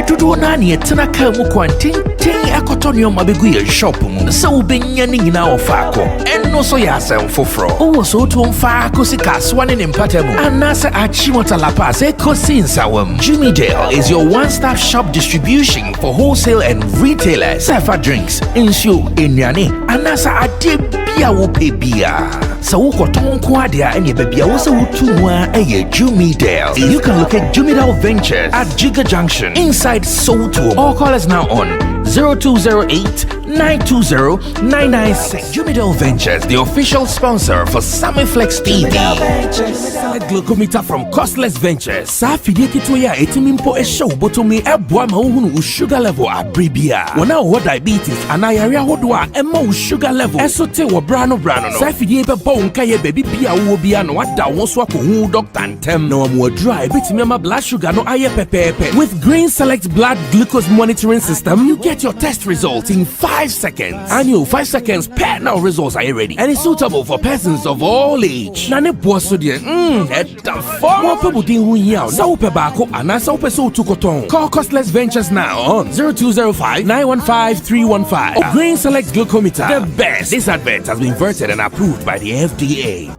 Dodo na ne tena ka mu kwanten akotonyo mabegu ye shop mu se wo benya ne nyina wo faako enno so ya asem foforo wo so to mfa akosi kaswa ne mpatamu anase achimota la pass ekosi nsawam. Jimmy Dale is your one-stop shop distribution for wholesale and retailers. Safa drinks, insure, enyane anase ade bia wo pebia. So wo koton ko ade a ene bebia wo se wo tumwa eye Jimmy Dale. You can locate Jimmy Dale Ventures at Giga Junction inside Soto, or call us now on 0208-920-996. Jumidal Ventures, the official sponsor for Sammy Flex TV. Glucometer from Costless Ventures. Safidi kituya etimimpo e show botomi ebwa mahunu sugar level abribia. Wana ho diabetes anayarea hodwa ema sugar level. Esote wo brano no. Safidi ebe bon kaye baby bia wo bia no wada won so akohu doctor ntem na wo dry betimi ma blood sugar no aye pepepe. With Green Select Blood Glucose Monitoring System, you get your test results in 5 seconds. And you 5 seconds pair now results are ready. And it's suitable for persons of all age. Nane boaso de the form of pebudin hu yaw. Sa pe bako anasa upe so tukoton. Call Costless Ventures now on 0205-915-315. Or Green Select Glucometer. The best. This advert has been vetted and approved by the FDA.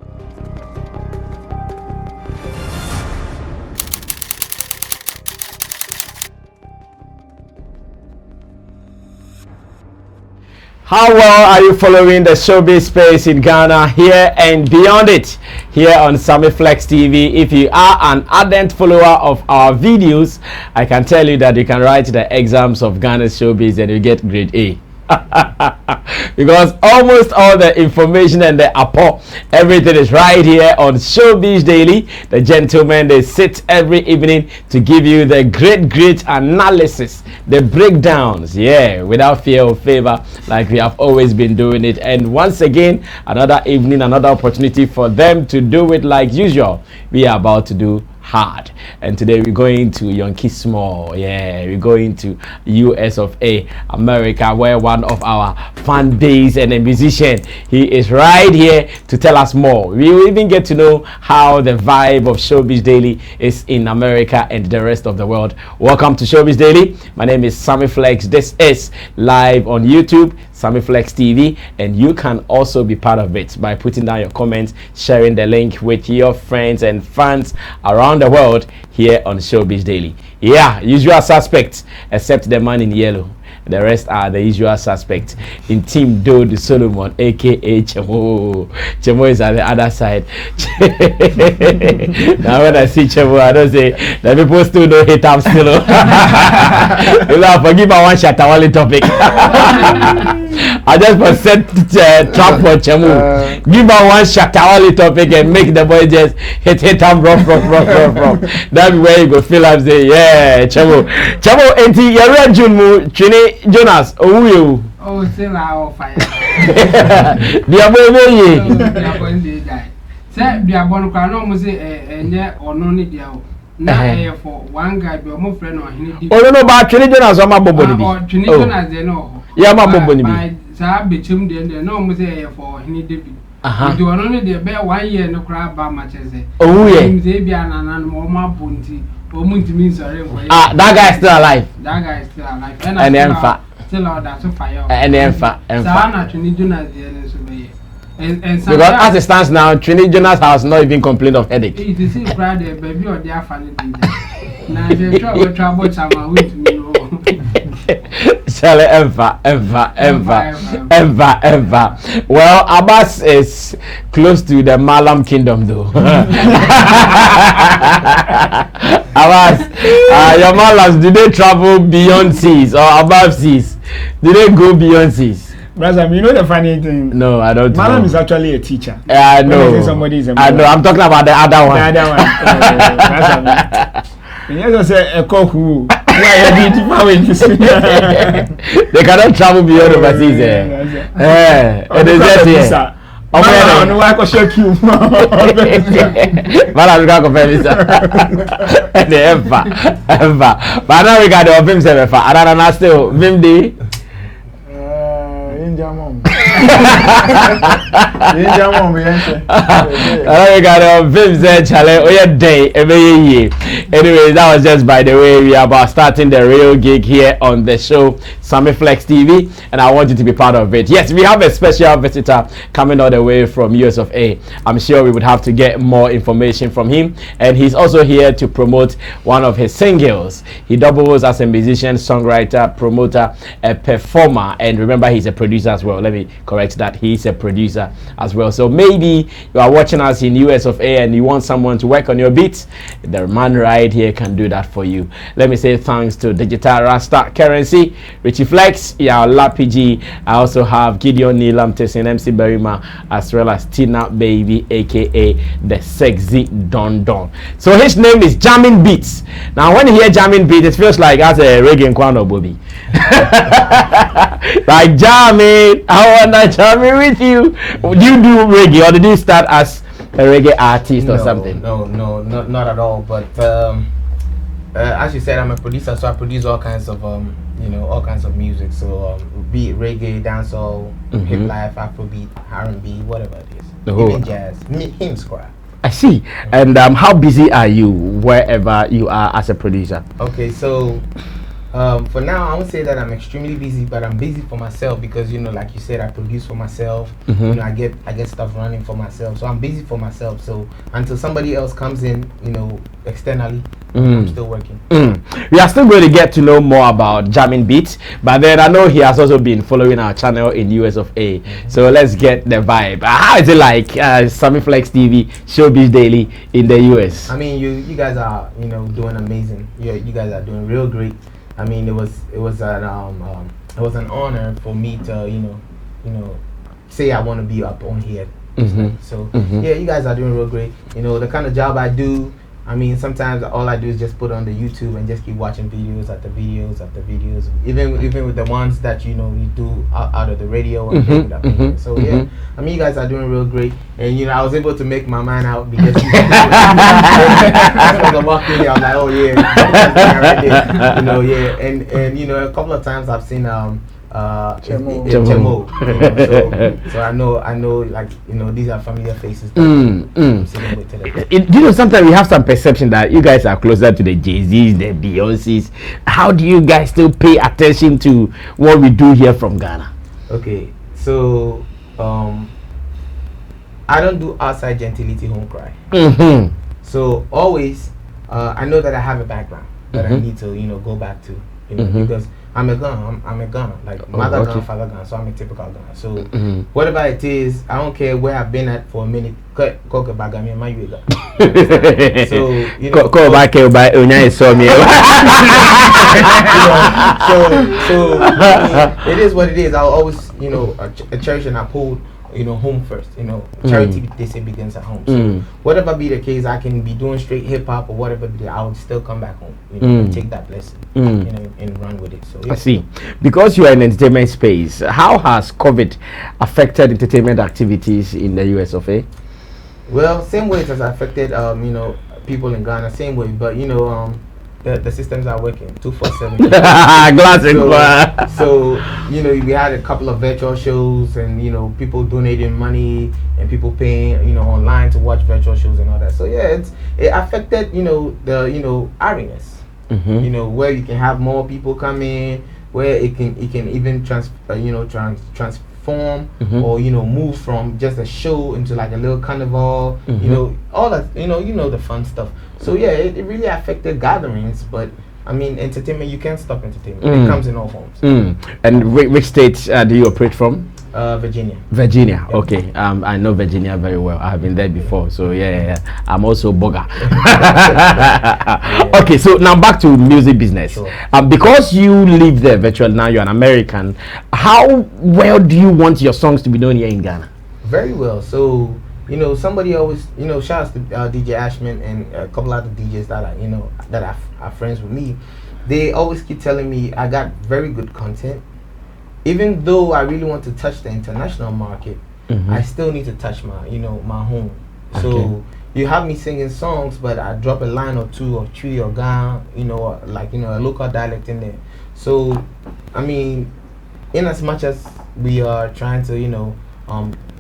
How well are you following the showbiz space in Ghana, here and beyond it, here on Sammy Flex TV? If you are an ardent follower of our videos, I can tell you that you can write the exams of Ghana's showbiz and you get grade A. Because almost all the information and the apport, everything is right here on Showbiz Daily. The gentlemen, they sit every evening to give you the great analysis, the breakdowns, without fear or favor, like we have always been doing it. And once again, another evening, another opportunity for them to do it like usual. We are about to do hard, and today we're going to Yankee Small. We're going to US of A, America, where one of our fan base and a musician, he is right here to tell us more. We will even get to know how the vibe of Showbiz Daily is in America and the rest of the world. Welcome to Showbiz Daily. My name is Sammy Flex. This is live on YouTube, Sammy Flex TV, and you can also be part of it by putting down your comments, sharing the link with your friends and fans around the world here on Showbiz Daily. Usual suspects, except the man in yellow. The rest are the usual suspects. In Team Dode Solomon, aka Chemo. Chemo is at the other side. Now when I see Chemo, I don't say the people still don't hate him still. Forgive my one Shatta Wale topic. I just for set trap for Chemo. Give her one Shatta Wale topic and make the boy just hit him rough. That's where you go feel I'm saying, Chemo. Enti yare June Chine Jonas, you. Oh, still our fire. Dear boy, they are going to die. Say, they are born to say, and yet, or no need you. Now, for one guy, be more friend or he. Oh, no, but Trinity Jonas, I'm a bobo. Trinity Jonas, they know. Yeah, my bobo. Sir, be chum, they know, say, for he need to be. You are only the bear 1 year, no crab by matches. Oh, yeah, they be an animal, my bounty. That guy is still alive. That guy is still alive. And then fat. Still out that's a fire. And then fat. Because as it stands now, Trinity Jonas has not even complained of headache. It is in Friday, baby, or their family. Now they trouble someone with me. Shall ever. Well, Abbas is close to the Malam kingdom though. Abbas, your Malams, do they travel beyond seas or above seas? Do they go beyond seas? Brother, you know the funny thing? No, I don't know. Malam is actually a teacher. I know. Somebody is a I know. I'm talking about the other one. The other one. And you just say a cock who. They cannot travel beyond overseas. And they just here. No, I can shock you. But I'm going to confirm this. But now we got the film 7. I don't know still. Vimdi. We got Vim said challenge. Oh yeah, day. Anyway, that was just by the way we are about starting the real gig here on the show Sammy Flex TV, and I want you to be part of it. Yes, we have a special visitor coming all the way from US of A. I'm sure we would have to get more information from him, and he's also here to promote one of his singles. He doubles as a musician, songwriter, promoter, a performer, and remember he's a producer as well. Let me correct that, he's a producer as well. So maybe you are watching us in US of A and you want someone to work on your beats, the man right here can do that for you. Let me say thanks to Digital Rasta Currency, Richie Flex, Lapg. I also have Gideon Neelam, Tessin, MC Berima, as well as Tina Baby, aka the Sexy Don Don. So his name is Jamin Beats. Now when you hear Jamin Beats, it feels like as a reggae Kwano Bobby. Like Jamin, I wanna Jamin with you. Do you do reggae or did you start as a reggae artist or something? No, not at all. But as you said, I'm a producer, so I produce all kinds of all kinds of music. So be it reggae, dancehall, hip life, Afrobeat, R&B, whatever it is, even jazz, hymns, choir. I see. And how busy are you wherever you are as a producer? Okay, so for now, I would say that I'm extremely busy, but I'm busy for myself because like you said, I produce for myself. I get stuff running for myself, so I'm busy for myself. So until somebody else comes in, externally, I'm still working. We are still going to get to know more about Jamin Beats, but then I know he has also been following our channel in US of A. So let's get the vibe. How is it like Sammy Flex TV, Showbiz Daily in the US? I mean, you guys are doing amazing. You guys are doing real great. I mean, it was an honor for me to say I want to be up on here. So yeah, you guys are doing real great. The kind of job I do. I mean, sometimes all I do is just put on the YouTube and just keep watching videos after videos after videos. Even with the ones that you do out of the radio and so yeah, I mean, you guys are doing real great. And I was able to make my mind out because as I walked in here, I was like, oh yeah, yeah, and a couple of times I've seen Chemo. So I know, like these are familiar faces. Sometimes we have some perception that you guys are closer to the Jay-Z's, the Beyoncé's. How do you guys still pay attention to what we do here from Ghana? Okay, so I don't do outside gentility home cry. So always, I know that I have a background that I need to go back to, because I'm a Ghana. I'm a Ghana, like mother Ghana, father Ghana. So I'm a typical Ghana. So whatever it is, I don't care where I've been at for a minute. So it is what it is. I'll always cherish and uphold home first. Charity, they say, begins at home. So whatever be the case, I can be doing straight hip hop or whatever, I would still come back home, take that blessing, and run with it. So yeah. I see. Because you are in entertainment space, how has COVID affected entertainment activities in the US of A? Well, same way it has affected people in Ghana, same way, but the systems are working 24/7. So we had a couple of virtual shows, and people donating money and people paying online to watch virtual shows and all that. So yeah, it affected the airiness. Where you can have more people come in, where it can even transform or move from just a show into like a little carnival, all that the fun stuff. So yeah, it really affected gatherings, but I mean, entertainment, you can't stop entertainment. It comes in all forms. And which state do you operate from? Virginia. Virginia, yep. Okay. I know Virginia very well. I have been there before, so yeah. I'm also Boga. Okay, so now back to music business. Sure. Because you live there virtually now, you're an American. How well do you want your songs to be known here in Ghana? Very well. So somebody always shout out to DJ Ashman and a couple other DJs that are friends with me. They always keep telling me I got very good content. Even though I really want to touch the international market, I still need to touch my my home. Okay. So you have me singing songs, but I drop a line or two or three or Ghana, a local dialect in there. So I mean, in as much as we are trying to,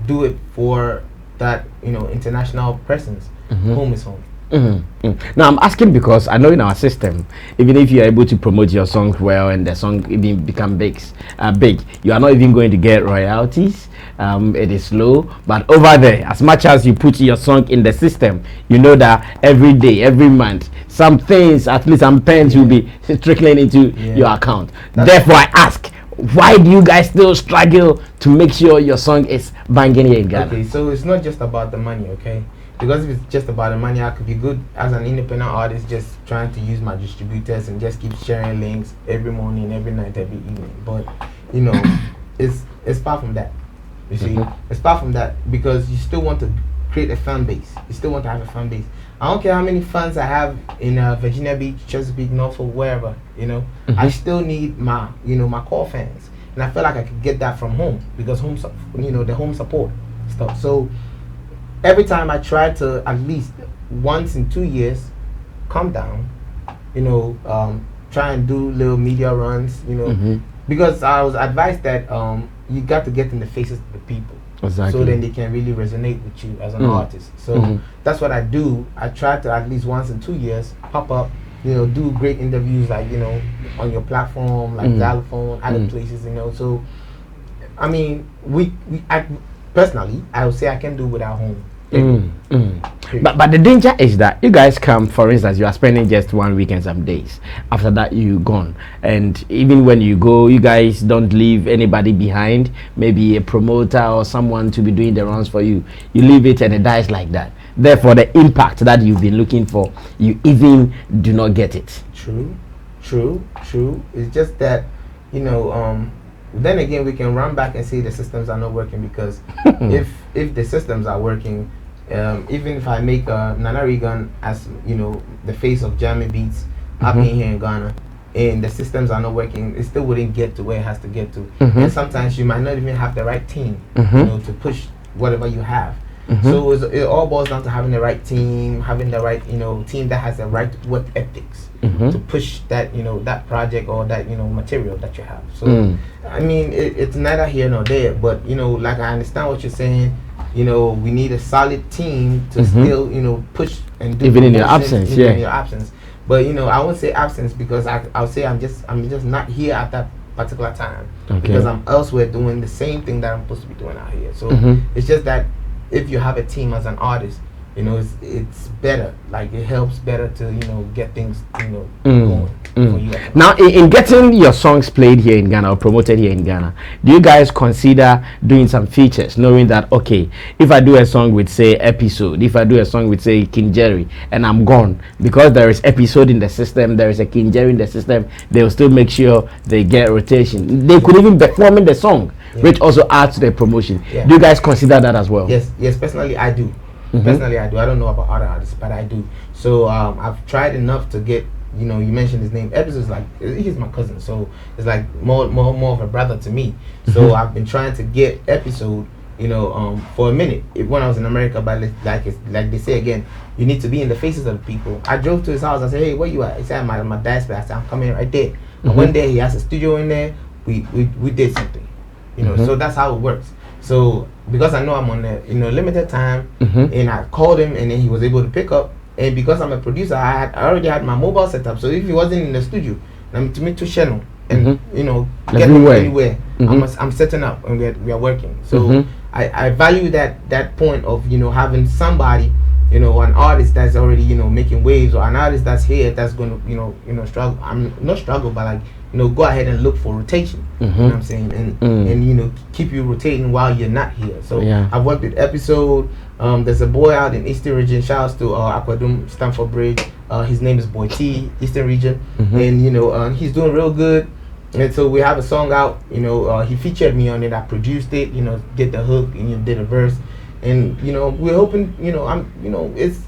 do it for that, international presence. Home is home. Now I'm asking because I know in our system, even if you are able to promote your song well and the song even become big, you are not even going to get royalties. It is low, but over there, as much as you put your song in the system, you know that every day, every month, some things, at least some pens will be trickling into your account. Therefore, I ask, why do you guys still struggle to make sure your song is banging here in Ghana? Okay, so it's not just about the money, okay? Because if it's just about the money, I could be good as an independent artist, just trying to use my distributors and just keep sharing links every morning, every night, every evening. But it's far from that. You see, it's far from that, because you still want to create a fan base. You still want to have a fan base. I don't care how many fans I have in Virginia Beach, Chesapeake, Norfolk, wherever. I still need my my core fans, and I feel like I could get that from home, because the home support stuff. So every time I try to, at least once in 2 years, come down, try and do little media runs, because I was advised that you got to get in the faces of the people. Exactly. So then they can really resonate with you as an artist. So that's what I do. I try to, at least once in 2 years, pop up, do great interviews, like, on your platform, like Xylophone, other places, So, I mean, personally, I would say I can do without home. But the danger is that you guys come, for instance, you are spending just 1 week and some days. After that, you gone, and even when you go, you guys don't leave anybody behind, maybe a promoter or someone to be doing the runs for you. You leave it and it dies like that. Therefore, the impact that you've been looking for, you even do not get it. True. It's just that, then again, we can run back and say the systems are not working, because if the systems are working, even if I make Nana Regan as the face of Jamin Beats up in here in Ghana, and the systems are not working, it still wouldn't get to where it has to get to. And sometimes you might not even have the right team, to push whatever you have. So it all boils down to having the right team, having the right team that has the right work ethics to push that that project or that material that you have. So I mean, it's neither here nor there, but like, I understand what you're saying. We need a solid team to still push and do even in your absence. In your absence. But I won't say absence, because I'll say I'm just not here at that particular time, because I'm elsewhere doing the same thing that I'm supposed to be doing out here. So it's just that if you have a team as an artist, it's better. Like, it helps better to get things going for you. Now, in getting your songs played here in Ghana or promoted here in Ghana, do you guys consider doing some features, knowing that, okay, if I do a song with, say, Episode, if I do a song with, say, King Jerry, and I'm gone, because there is Episode in the system, there is a King Jerry in the system, they will still make sure they get rotation. They could even perform in the song, which also adds to the promotion. Do you guys consider that as well? Yes, personally I do. Personally I do. I don't know about other artists, but I do. So I've tried enough to get, you mentioned his name. Episode's like, he's my cousin, so it's like more of a brother to me. So I've been trying to get Episode, for a minute. When I was in America, but like they say again, you need to be in the faces of the people. I drove to his house. I said, hey, where you at? He said, my dad's place. I said, I'm coming right there. And one day he has a studio in there. We did something, So that's how it works. So because I know I'm on a limited time, and I called him, and then he was able to pick up. And because I'm a producer, I already had my mobile set up. So if he wasn't in the studio, I'm to meet to channel and get him anywhere. I'm setting up, and we are working. So I value that point of having somebody, an artist that's already making waves, or an artist that's here that's going to struggle. I'm not struggle, but like go ahead and look for rotation. You know what I'm saying, and keep you rotating while you're not here. So I've worked with Episode. There's a boy out in Eastern Region. Shouts to Aquadum, Stamford Bridge. His name is Boy T, Eastern Region, and he's doing real good. And so we have a song out. He featured me on it. I produced it. Did the hook and did a verse. And we're hoping.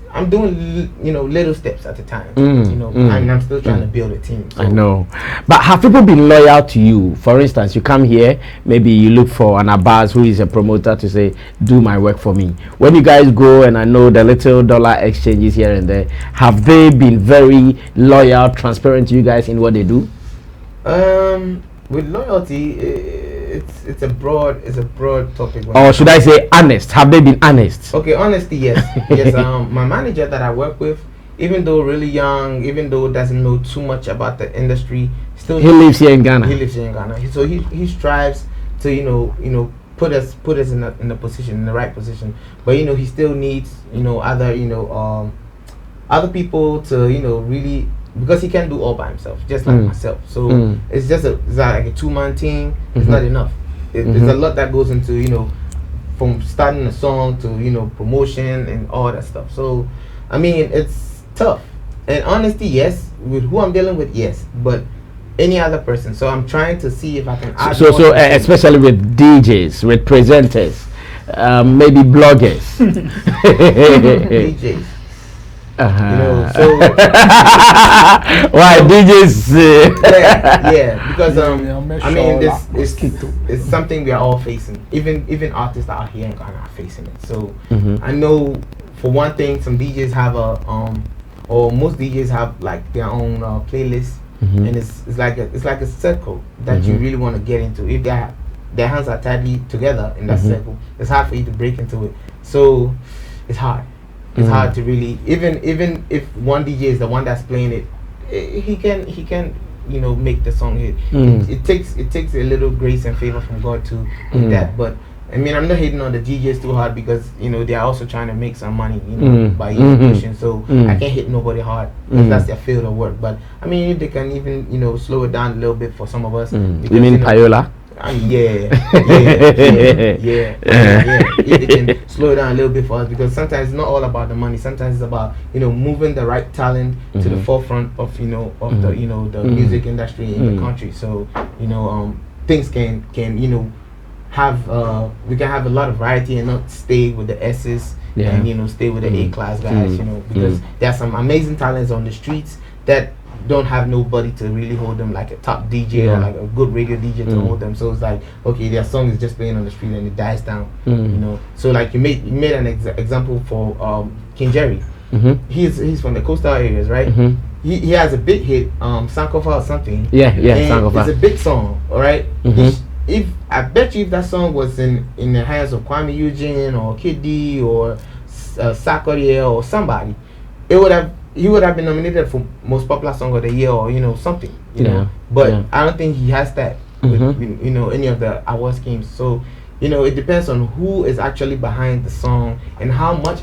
I'm doing little steps at a time. And I'm still trying to build a team. So. I know, but have people been loyal to you? For instance, you come here, maybe you look for an Abbas who is a promoter to say, do my work for me. When you guys go, and I know the little dollar exchanges here and there, have they been very loyal, transparent to you guys in what they do? With loyalty, it's a broad topic. Or should I say honest? Have they been honest? Okay, honesty, yes. Yes. My manager that I work with, even though really young, even though doesn't know too much about the industry, still He lives here in Ghana. He lives here in Ghana. So he strives to put us in the position, in the right position. But he still needs other people to really, because he can't do all by himself, just like myself. So it's just it's like a 2-man team. It's not enough. There's a lot that goes into from starting a song to promotion and all that stuff. So I mean, it's tough. And honesty, yes. With who I'm dealing with, yes. But any other person. So I'm trying to see if I can add so especially with DJs, with presenters, maybe bloggers. DJs. So why DJs? yeah, because I mean, this is something we are all facing. Even artists out here in Ghana are facing it. So I know, for one thing, some DJs have or most DJs have like their own playlist, and it's like a circle that you really want to get into. If their hands are tightly together in that circle, it's hard for you to break into it. So it's hard. It's hard to really, even if one DJ is the one that's playing it, he can make the song hit. It takes a little grace and favor from God to do that. But I mean, I'm not hating on the DJs too hard, because they are also trying to make some money by pushing. So I can't hit nobody hard, because that's their field of work. But I mean, if they can even slow it down a little bit for some of us. You mean Payola? Yeah. If they can slow it down a little bit for us, because sometimes it's not all about the money. Sometimes it's about moving the right talent to the forefront of the music industry in the country. So things can have we can have a lot of variety and not stay with the S's and stay with the A-class guys. Because there are some amazing talents on the streets that don't have nobody to really hold them, like a top DJ or like a good radio DJ to hold them. So it's like, okay, their song is just playing on the street and it dies down. So like you made an example for King Jerry. He's from the coastal areas, right? He has a big hit, Sankofa or something. Sankofa. It's a big song, all right. If I bet you if that song was in the hands of Kwame Eugene or Kid D or Sarkodie or somebody, he would have been nominated for most popular song of the year or something, know. But I don't think he has that with any of the award schemes. So it depends on who is actually behind the song and how much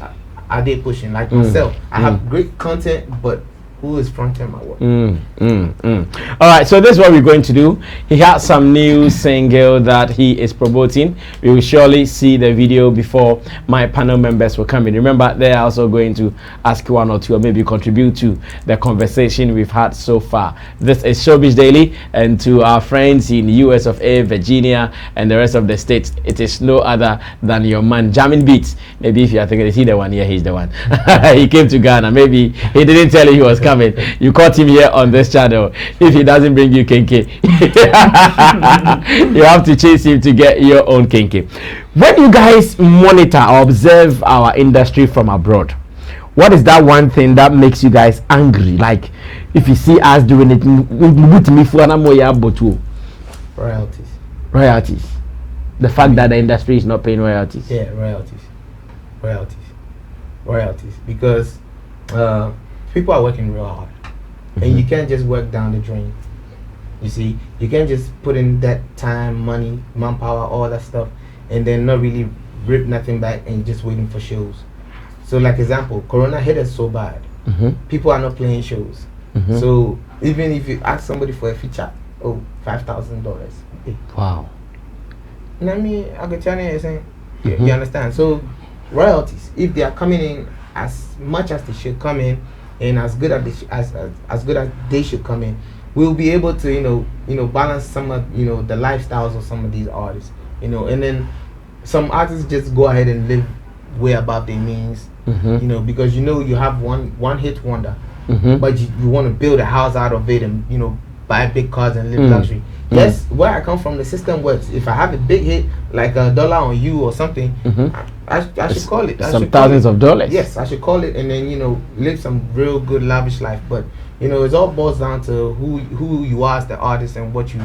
are they pushing. Like myself, I have great content, but who is fronting my work? All right, so this is what we're going to do. He has some new single that he is promoting. We will surely see the video before my panel members will come in. Remember, they are also going to ask one or two or maybe contribute to the conversation we've had so far. This is Showbiz Daily, and to our friends in US of A, Virginia, and the rest of the states, it is no other than your man Jamin Beats. Maybe if you are thinking, is he the one? Yeah, he's the one. He came to Ghana. Maybe he didn't tell you he was coming. You caught him here on this channel. If he doesn't bring you kenke, you have to chase him to get your own kenke. When you guys monitor or observe our industry from abroad, what is that one thing that makes you guys angry? Like if you see us doing it, royalties. The fact that the industry is not paying royalties. Yeah, royalties. Because people are working real hard, and you can't just work down the drain. You see, you can't just put in that time, money, manpower, all that stuff, and then not really rip nothing back and just waiting for shows. So, like example, Corona hit us so bad. People are not playing shows. So even if you ask somebody for a feature, $5,000. Wow. You know what I mean? I could tell you saying, you understand? So royalties, if they are coming in as much as they should come in, and as good as good as they should come in, we'll be able to balance some of the lifestyles of some of these artists, and then some artists just go ahead and live way above their means, because you have one hit wonder, but you want to build a house out of it and buy big cars and live luxury. Yes, where I come from, the system works. If I have a big hit, like $1 on you or something, I should call it. Some thousands of dollars. Yes, I should call it, and then live some real good lavish life. But it all boils down to who you are as the artist and what you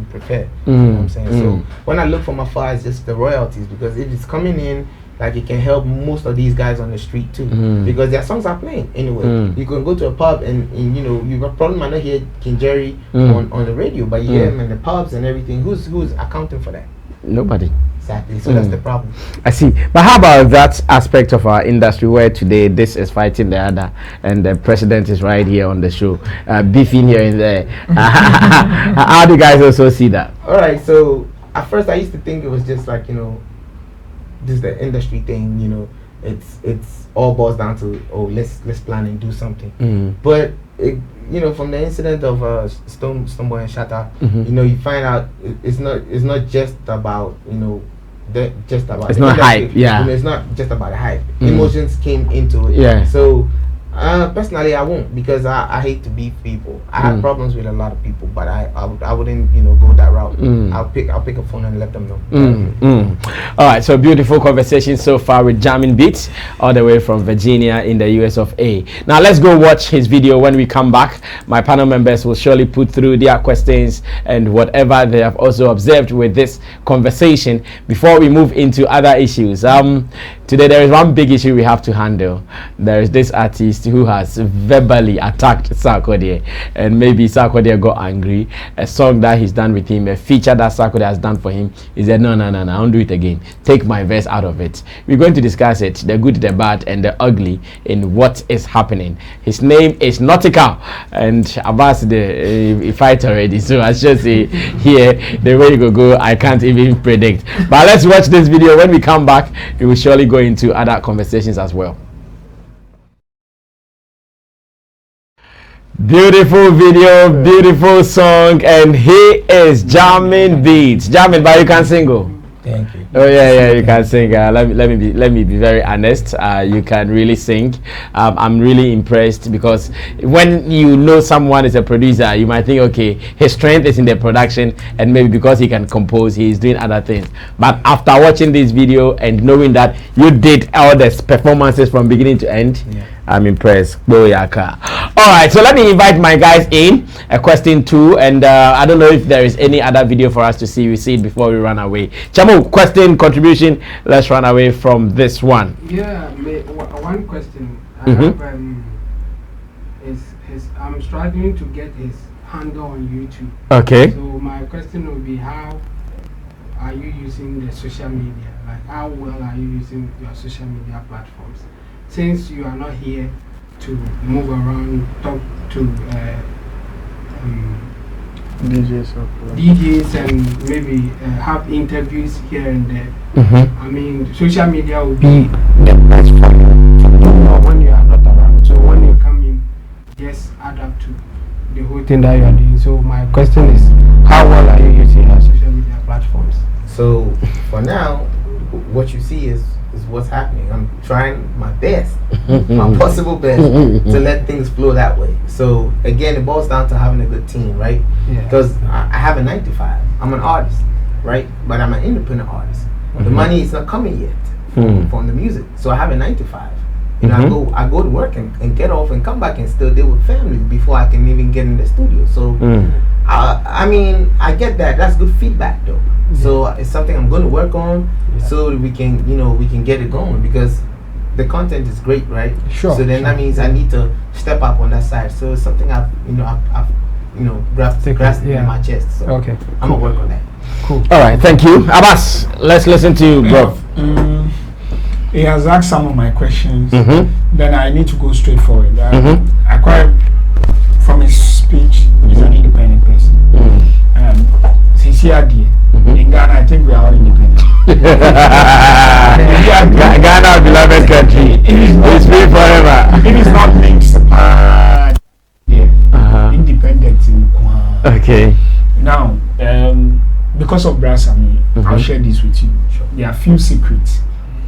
prepare. You know what I'm saying? So when I look for my far, it's just the royalties, because if it's coming in, like, it can help most of these guys on the street too, because their songs are playing anyway. You can go to a pub and you probably might not hear King Jerry on the radio, but you hear him in the pubs and everything. Who's accounting for that? Nobody. Exactly. So that's the problem. I see. But how about that aspect of our industry where today this is fighting the other, and the president is right here on the show, beefing here and there? How do you guys also see that? All right. So at first I used to think it was just like this is the industry thing. It's all boils down to let's plan and do something. But from the incident of Stoneboy and Shatta, you find out it's not just about it's not hype. Yeah, it's not just about the hype. Emotions came into it. Yeah. So personally, I won't, because I hate to beef people. I have problems with a lot of people, but I wouldn't go that route. I'll pick a phone and let them know. All right, so beautiful conversation so far with Jamin Beats, all the way from Virginia in the US of A. Now let's go watch his video. When we come back, my panel members will surely put through their questions and whatever they have also observed with this conversation before we move into other issues. Today there is one big issue we have to handle. There is this artist who has verbally attacked Sarkodie, and maybe Sarkodie got angry. A song that he's done with him, a feature that Sarkodie has done for him, he said no, I won't do it again. Take my verse out of it. We're going to discuss it, the good, the bad, and the ugly in what is happening. His name is Nautyca, and Abbas he fight already, so I should say here the way you go I can't even predict. But let's watch this video. When we come back, we will surely go into other conversations as well. Beautiful video, beautiful song, and he is Jamin Beats. Jamin, but you can sing. Thank you. Oh yeah, you can sing. Let me be very honest. You can really sing. I'm really impressed, because when you know someone is a producer, you might think, okay, his strength is in the production, and maybe because he can compose, he is doing other things. But after watching this video and knowing that you did all the performances from beginning to end, I'm impressed. Alright, so let me invite my guys in. A question 2, and I don't know if there is any other video for us to see. We see it before we run away. Chamo, question, contribution. Let's run away from this one. Yeah, one question. I have I'm struggling to get his handle on YouTube. Okay. So my question would be, how are you using the social media? Like, how well are you using your social media platforms? Since you are not here to move around, talk to DJs and maybe have interviews here and there. I mean, social media will be the best for when you are not around. So when you come in, just adapt to the whole thing that you are doing. So my question is, how well are you using your social media platforms? So for now, what you see is what's happening. I'm trying my best, my possible best, to let things flow that way. So again, it boils down to having a good team, right? Because I have a 9 to 5. I'm an artist, right? But I'm an independent artist. The money is not coming yet from the music. So I have a 9 to 5. I go to work and get off and come back and still deal with family before I can even get in the studio. So I mean, I get that. That's good feedback though. So it's something I'm going to work on, so we can we can get it going, because the content is great, right? Sure. So then that means I need to step up on that side. So it's something I've grasped in my chest. So okay, I'm gonna work on that. Cool. All right, thank you, Abbas. Let's listen to you, bro. He has asked some of my questions. Then I need to go straight forward. I quite, from his speech, he's an independent person. Sincerely, in Ghana, I think we are all independent. Ghana, beloved country, it's free forever. It is not linked independent in Kwan. Okay. Now, because of Sammy, I'll share this with you. There are few secrets.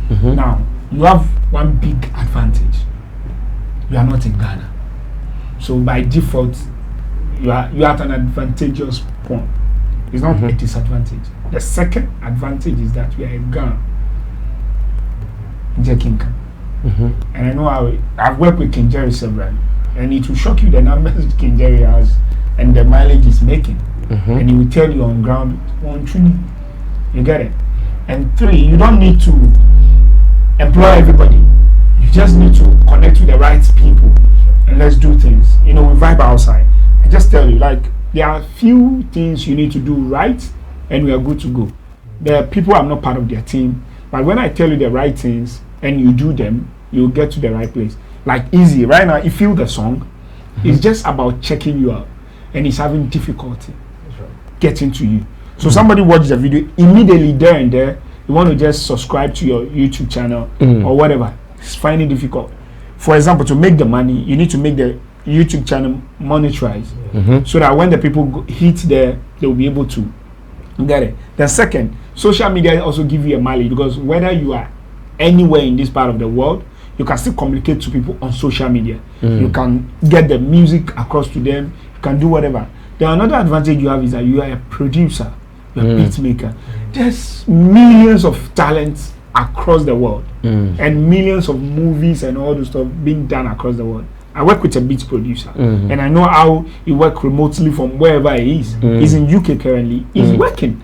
Now, you have one big advantage. You are not in Ghana. So by default, you are at an advantageous point. It's not a disadvantage. The second advantage is that we are a Ghana. And I know I've worked with King Jerry several, and it will shock you the numbers King Jerry has and the mileage he's making. And he will tell you on ground, you get it. And 3, you don't need to employ everybody. You just need to connect with the right people and let's do things. You know, we vibe outside. I just tell you, like, there are few things you need to do right and we are good to go. There are people I'm not part of their team, but when I tell you the right things and you do them, you'll get to the right place. Like easy, right now, you feel the song, it's just about checking you out and it's having difficulty getting to you. So somebody watches the video, immediately there and there, you want to just subscribe to your YouTube channel or whatever. It's finding difficult. For example, to make the money, you need to make the YouTube channel monetize so that when the people hit there, they'll be able to get it. The second, social media also give you a mileage because whether you are anywhere in this part of the world, you can still communicate to people on social media. You can get the music across to them. You can do whatever. The another advantage you have is that you are a producer, you're a beat maker. There's millions of talents across the world and millions of movies and all the stuff being done across the world. I work with a beat producer and I know how he works remotely from wherever he is. He's in UK currently. He's working.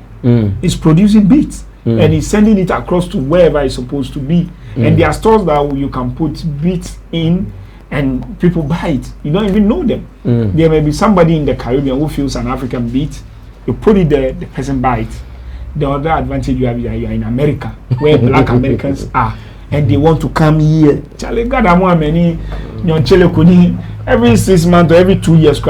He's producing beats and he's sending it across to wherever it's supposed to be. And there are stores that you can put beats in and people buy it. You don't even know them. There may be somebody in the Caribbean who feels an African beat. You put it there, the person buys it. The other advantage you have is that you are in America, where Black Americans are, and they want to come here. Charlie, God, I'm one many. Every 6 months or every 2 years,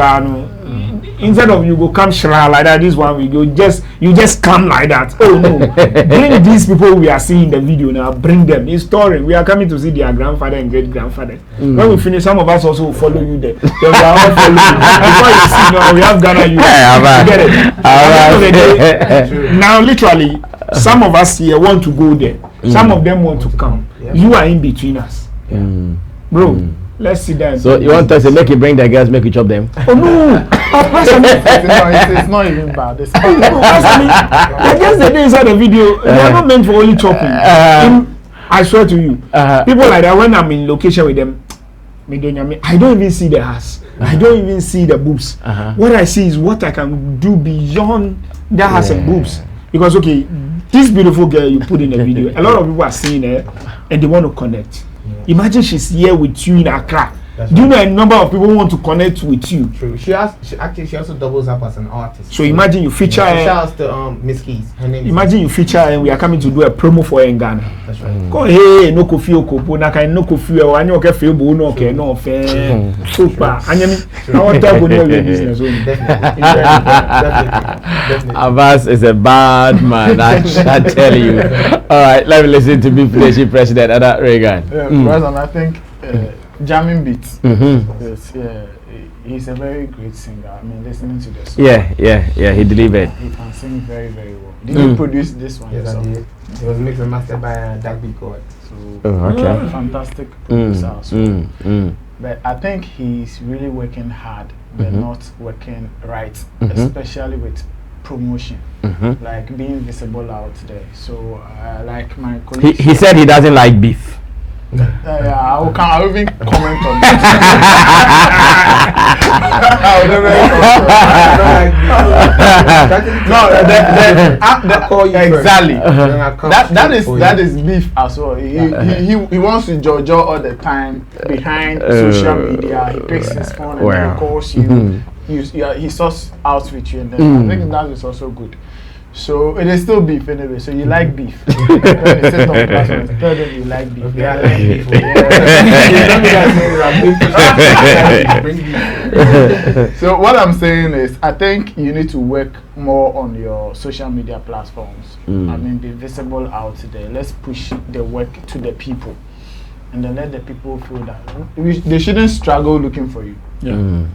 instead of you go come shra like that, this one we go you just come like that. Oh no, bring these people we are seeing in the video now. Bring them. It's story. We are coming to see their grandfather and great grandfather. When we finish, some of us also will follow you there. Then we are all following. Before you see now, we have Ghana. You get it. Now, literally, some of us here want to go there. Some of them want to come. You are in between us, bro. Let's see that. So you want us to make you bring the girls, make you chop them? Oh no! It's not even bad. It's I guess the days of the video, they are not meant for only chopping. I swear to you, people like that, when I'm in location with them, I don't even see the ass. I don't even see the boobs. What I see is what I can do beyond the ass and boobs. Because okay, this beautiful girl you put in the video, a lot of people are seeing her and they want to connect. Imagine she's here with you in Accra. Do you know a number of people who want to connect with you? True. She also doubles up as an artist. So imagine you feature her. Shout out to Miss Keys. Her name. Imagine you feature her and we are coming to do a promo for her in Ghana. That's right. Go hey no kofi okopo na kan no kofi o anyo ke fe bo no ke no fe. Super. Anyami I want to go near your business only. Definitely. Abbas is a bad man, I shall tell you. All right, let me listen to Beef Nation President Ada Reagan. President, I think Jamin beats. Yes, he's a very great singer. I mean, listening to this song. Yeah, he delivered. He can sing very, very well. Did you produce this one? Yes, I did. It was mixed and mastered by Dark Beat God. So, fantastic producer. But I think he's really working hard, but not working right, especially with promotion, like being visible out there. So, like my colleague, he said he doesn't like beef. I can't even comment on that. Exactly. That is beef as well. He wants to judge all the time behind social media. He picks his phone and he calls you. He sorts out with you, and then I think that is also good. So it is still beef anyway. So you like beef? Tell them you like beef. Yeah, I like beef. So what I'm saying is, I think you need to work more on your social media platforms. I mean, be visible out there. Let's push the work to the people, and then let the people feel that they shouldn't struggle looking for you.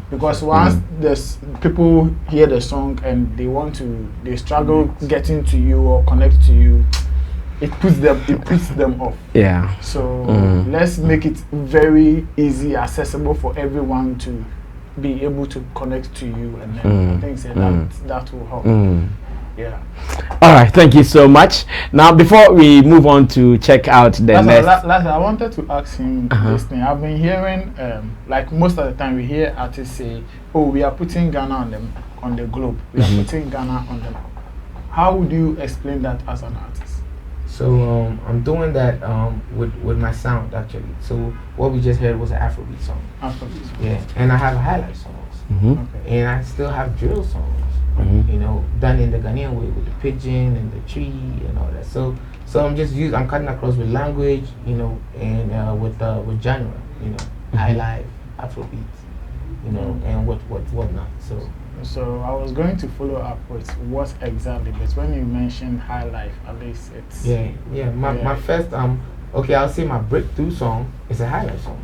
Because once there's people hear the song and they struggle getting to you or connect to you, it puts them off. Yeah. So let's make it very easy, accessible for everyone to be able to connect to you, and then I think that will help. Yeah. All right, thank you so much. Now, before we move on to check out the next, last, I wanted to ask him this thing. I've been hearing, like most of the time, we hear artists say, "Oh, we are putting Ghana on the globe. We are putting Ghana on the." How would you explain that as an artist? So I'm doing that with my sound actually. So what we just heard was an Afrobeat song. Afrobeat song. Yeah, and I have highlight songs, Okay. and I still have drill songs. You know, done in the Ghanaian way with the pigeon and the tree and all that. So I'm just I'm cutting across with language, you know, and with genre, you know, high life, Afrobeat, you know, and whatnot. So I was going to follow up with what exactly, but when you mentioned high life, at least it's my first okay, I'll say my breakthrough song is a highlight song,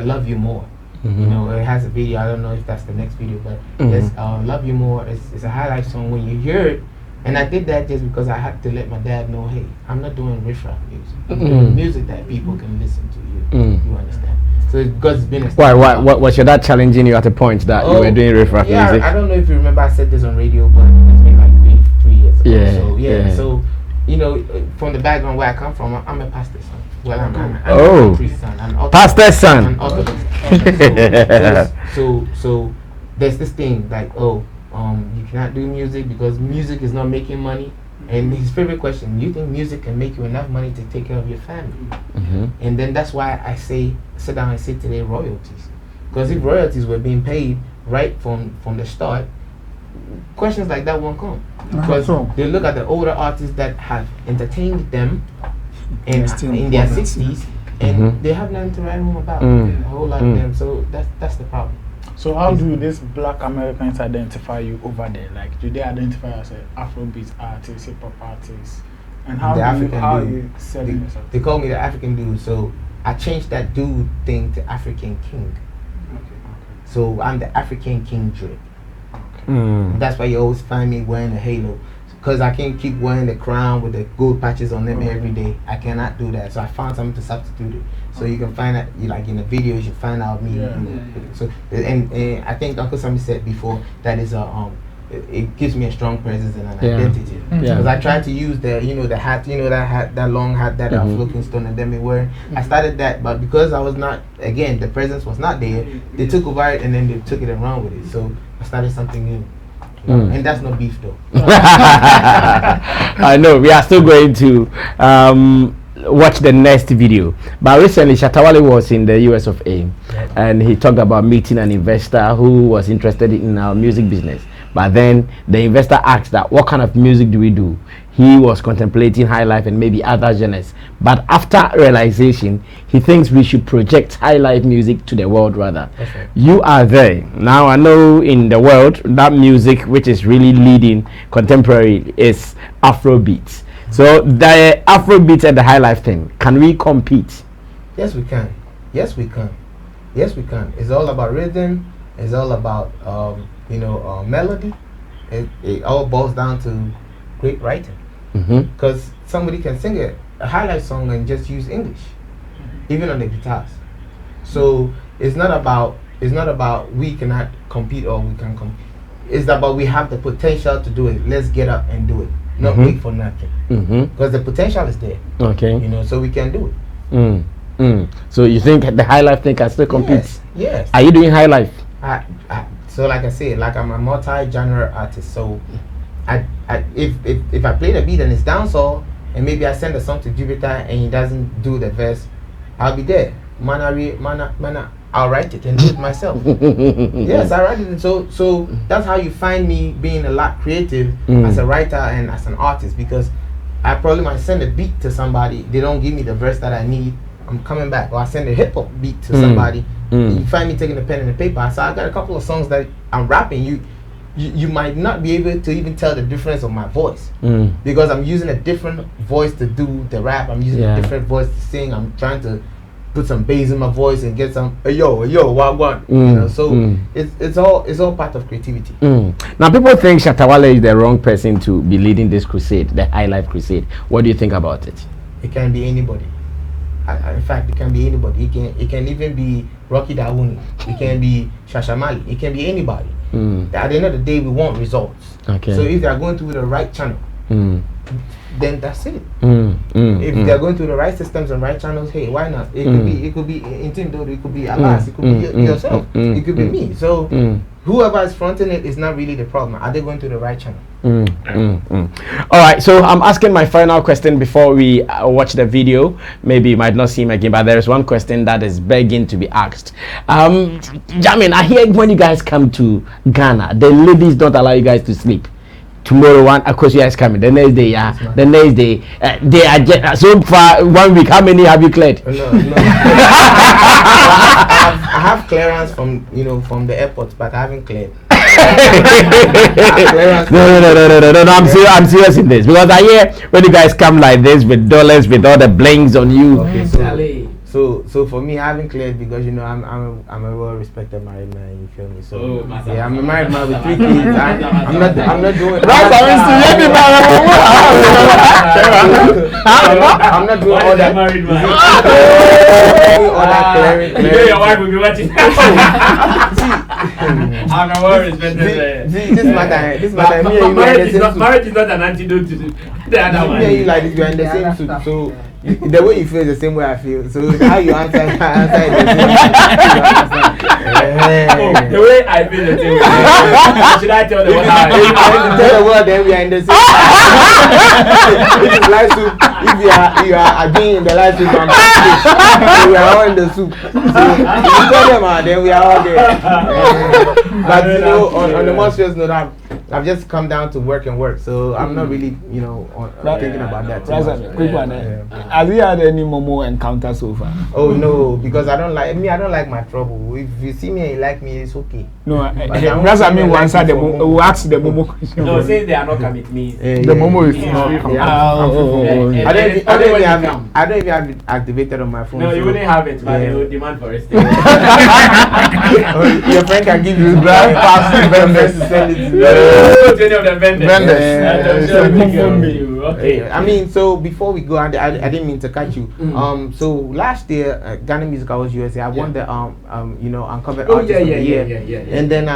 Love You More. You know, it has a video. I don't know if that's the next video, but yes, Love You More is a highlight song. When you hear it, and I did that just because I had to let my dad know, hey, I'm not doing riff-raff music. I'm doing music that people can listen to. You understand? So because it's been a why was your dad challenging you at a point that you were doing riff-raff music? I don't know if you remember, I said this on radio, but it's been like 3 years ago. So you know, from the background where I come from, I'm a pastor's son. Well, I'm a priest's son. Pastor's son. So there's this thing like, you cannot do music because music is not making money. And his favorite question: you think music can make you enough money to take care of your family? And then that's why I sit down and say today royalties. Because if royalties were being paid right from the start, questions like that won't come. Because they look at the older artists that have entertained them in their 60s, and they have nothing to write home about. A whole lot of them. So that's the problem. So how do these Black Americans identify you over there? Like, do they identify as an Afrobeat artist, hip hop artist? And how are you selling yourself? They call me the African dude. So I changed that dude thing to African King. So I'm the African King drip. That's why you always find me wearing a halo, because I can't keep wearing the crown with the gold patches on them every day. I cannot do that. So I found something to substitute it. So you can find out, like in the videos, you find out me. So and I think Uncle Sammy said before that is it gives me a strong presence and an identity. Because I tried to use the hat, that long hat that Looking Stone and them wearing. I started that, but because I was not, again, the presence was not there, they took over it and then they took it and ran with it. So I started something new. And that's no beef though. I know we are still going to watch the next video, but recently Shatta Wale was in the US of A, and he talked about meeting an investor who was interested in our music business. But then the investor asked that what kind of music do we do. He was contemplating high life and maybe other genres, but after realization he thinks we should project high life music to the world rather. You are there now. I know in the world that music which is really leading contemporary is Afrobeat. So the Afrobeat and the high life thing, can we compete? Yes we can. Yes we can. It's all about rhythm. It's all about melody. It all boils down to great writing. Because somebody can sing a highlight song and just use English, even on the guitars. So it's not about we cannot compete or we can compete. It's about we have the potential to do it. Let's get up and do it. Not wait for nothing. Because the potential is there. Okay. So we can do it. So you think the high life thing can still compete? Yes. Are you doing high life? So like I said, like I'm a multi-genre artist. So if I play the beat and it's dancehall, and maybe I send a song to Jupiter and he doesn't do the verse, I'll be there. I'll write it and do it myself. Yes, I write it. So that's how you find me being a lot creative as a writer and as an artist, because I probably might send a beat to somebody, they don't give me the verse that I need, I'm coming back. Or I send a hip hop beat to somebody, you find me taking a pen and a paper. So I got a couple of songs that I'm rapping. You might not be able to even tell the difference of my voice, because I'm using a different voice to do the rap. I'm using a different voice to sing. I'm trying to put some bass in my voice and get some yo what so it's all part of creativity. Now people think Shatta Wale is the wrong person to be leading this crusade, the high life crusade. What do you think about it? It can be anybody. In fact, it can be anybody. It can even be Rocky Dawuni. It can be Shashamali. It can be anybody. At the end of the day, we want results. Okay. So if they are going through the right channel, then that's it. If they are going through the right systems and right channels, hey, why not? It could be Intindo, it could be Abbas, it could be yourself, it could be me. So whoever is fronting it is not really the problem. Are they going through the right channel? All right, so I'm asking my final question before we watch the video. Maybe you might not see him again, but there is one question that is begging to be asked. Jamin, I hear when you guys come to Ghana, the ladies don't allow you guys to sleep. Tomorrow, of course, you guys coming. The next day, the next day, they are just, so far 1 week. How many have you cleared? No. I have clearance from the airport, but I haven't cleared. No. I'm serious in this because I hear when you guys come like this with dollars, with all the blings on you. Okay, so for me, I haven't cleared because I'm a well-respected married man. You feel me? So yeah, I'm a married man with 3 kids. I'm not doing. I'm not doing all that. Married man. All that clearing. Your wife will be watching. I'm a well-respected. This matter. Marriage is not an antidote to the other one. Me and you like this, we are in the same suit. So the way you feel is the same way I feel. So how you answer it the same. The way I feel the same way. Should I tell the world how I feel? Tell the world then we are in the same. If it's light soup, if you are agreeing in the light soup, I'm fish. So we are all in the soup. So if you tell them then we are all there. But on the more serious note, I've just come down to work and work, so I'm not really, thinking about that too much. Quick one. Have you had any Momo encounter so far? Oh no, because I don't like my trouble. If you see me and you like me, it's okay. No, that's I mean we'll answer the Momo. We'll ask the Momo question. No, since they are not coming to me. The Momo is not. I don't even have it activated on my phone. No, you wouldn't have it, but they will demand for it. Your friend can give you Very fast vendors. to send it to you. Any of the vendors. Okay. I mean, so before we go, I didn't mean to cut you. So last year, Ghana Music Awards USA, I won the Uncovered Artist of the Year. And then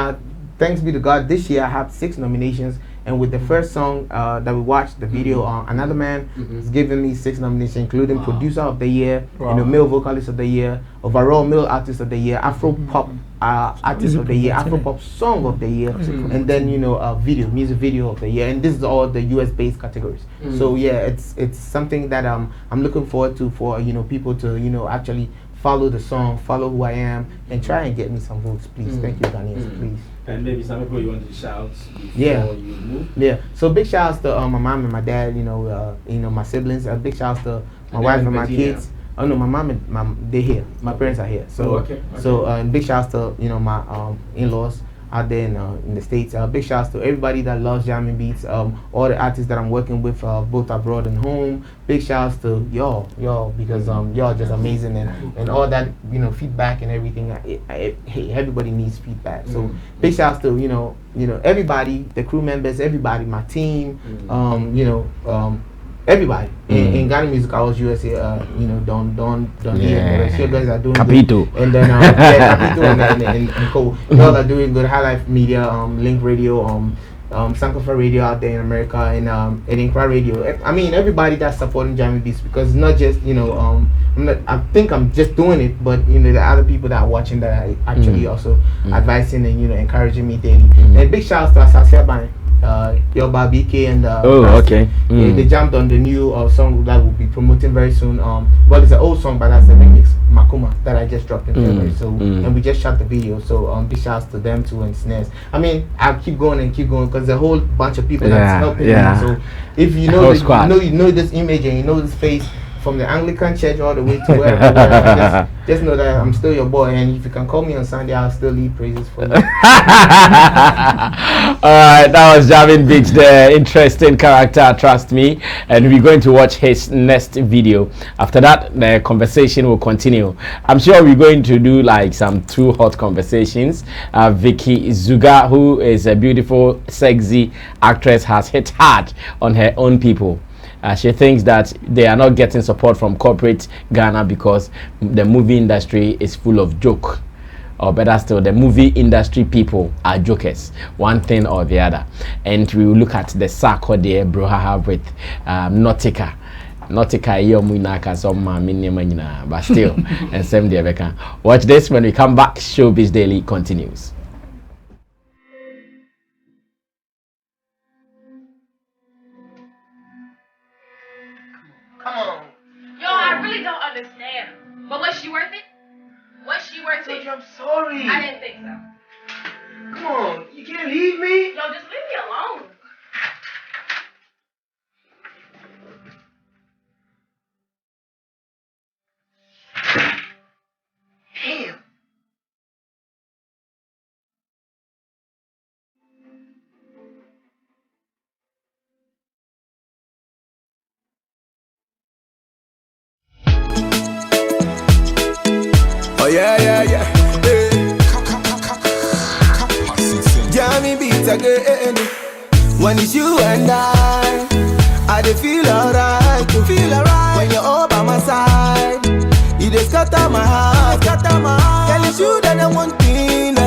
thanks be to God, this year I have 6 nominations. And with the first song that we watched, the video, Another Man, has given me 6 nominations, including Producer of the Year, Male Vocalist of the Year, overall Male Artist of the Year, Afro Pop Artist of the Year, Afro Pop Song of the Year, and then Music Video of the Year. And this is all the US-based categories. So yeah, it's something that I'm looking forward to for people to actually follow the song, follow who I am, and try and get me some votes, please. Thank you, Ghanaians, please. And maybe some people you want to shout before you move. Yeah. So big shout outs to my mom and my dad. My siblings. Big shout outs to my wife and my kids. Oh no, my mom and they're here. My parents are here. So big shout outs to my in-laws out there in the States. Big shouts to everybody that loves Jamin Beats, all the artists that I'm working with, both abroad and home. Big shouts to y'all, because y'all just amazing, and all that feedback and everything. Everybody needs feedback. So big shouts to everybody, the crew members, everybody, my team, everybody in Ghana Music Awards USA, don't hear you guys are doing Capito. Good. And then Capito and Cole, y'all are doing good. High Life Media, Link Radio, Sankofa Radio out there in America, and Edinkra Radio. I mean everybody that's supporting Jamin Beats, because it's not just I think I'm just doing it, but the other people that are watching that are actually also advising and encouraging me daily. And big shouts to Asasia Bang. Your BK and they jumped on the new song that will be promoting very soon. Well, it's an old song, but that's a remix, Makuma, that I just dropped in February. So and we just shot the video. So big shouts to them too, and Snares. I mean, I'll keep going because there's a whole bunch of people that's helping me. So if you know this image and you know this face, from the Anglican church all the way to wherever, just know that I'm still your boy, and if you can call me on Sunday, I'll still lead praises for you. Alright, that was Jamin Beats, the interesting character, trust me, and we're going to watch his next video. After that, the conversation will continue. I'm sure we're going to do like some 2 hot conversations. Vicky Zuga, who is a beautiful, sexy actress, has hit hard on her own people. She thinks that they are not getting support from corporate Ghana because the movie industry is full of joke. Or better still, the movie industry people are jokers, one thing or the other. And we will look at the Sarkodie brouhaha with Nautyca. Nautyca yomunaka some minimum, but still, and same day Becca. Watch this when we come back. Showbiz Daily continues. Come on. Yo, I really don't understand. But was she worth it? Was she worth it? I'm sorry. I didn't think so. Come on, you can't leave me. Yo, just leave me alone. Damn. Oh yeah, yeah, yeah. Jamin beats again. When it's you and I dey feel alright. You feel alright when you're all by my side. You just scatter my heart, Girl, it's you that I'm wanting.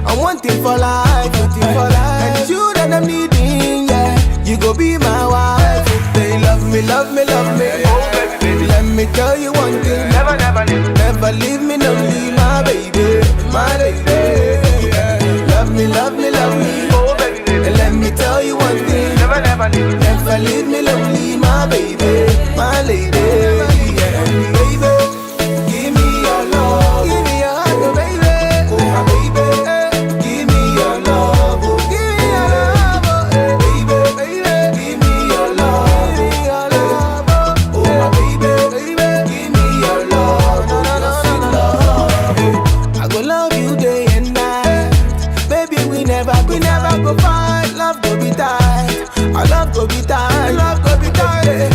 I'm wanting for life, And it's you that I'm needing. Yeah, you go be my wife. They love me, love me, love me. Oh baby, baby. Let me tell you one thing. Never leave me, no leave my baby, my lady. Yeah. Love me, love me, love me. Oh baby, baby. And let me tell you one thing. Never leave me lonely, my baby, my lady. Yeah. Baby, give me your love, give me your heart, baby. Oh my baby, give me your love, oh give me your love, oh baby, baby, give me your love, give me your love, oh my baby, baby, give me your love, I go love you day and night, baby. We never go fight. Love go be tight, our love go be tight, love go be tight.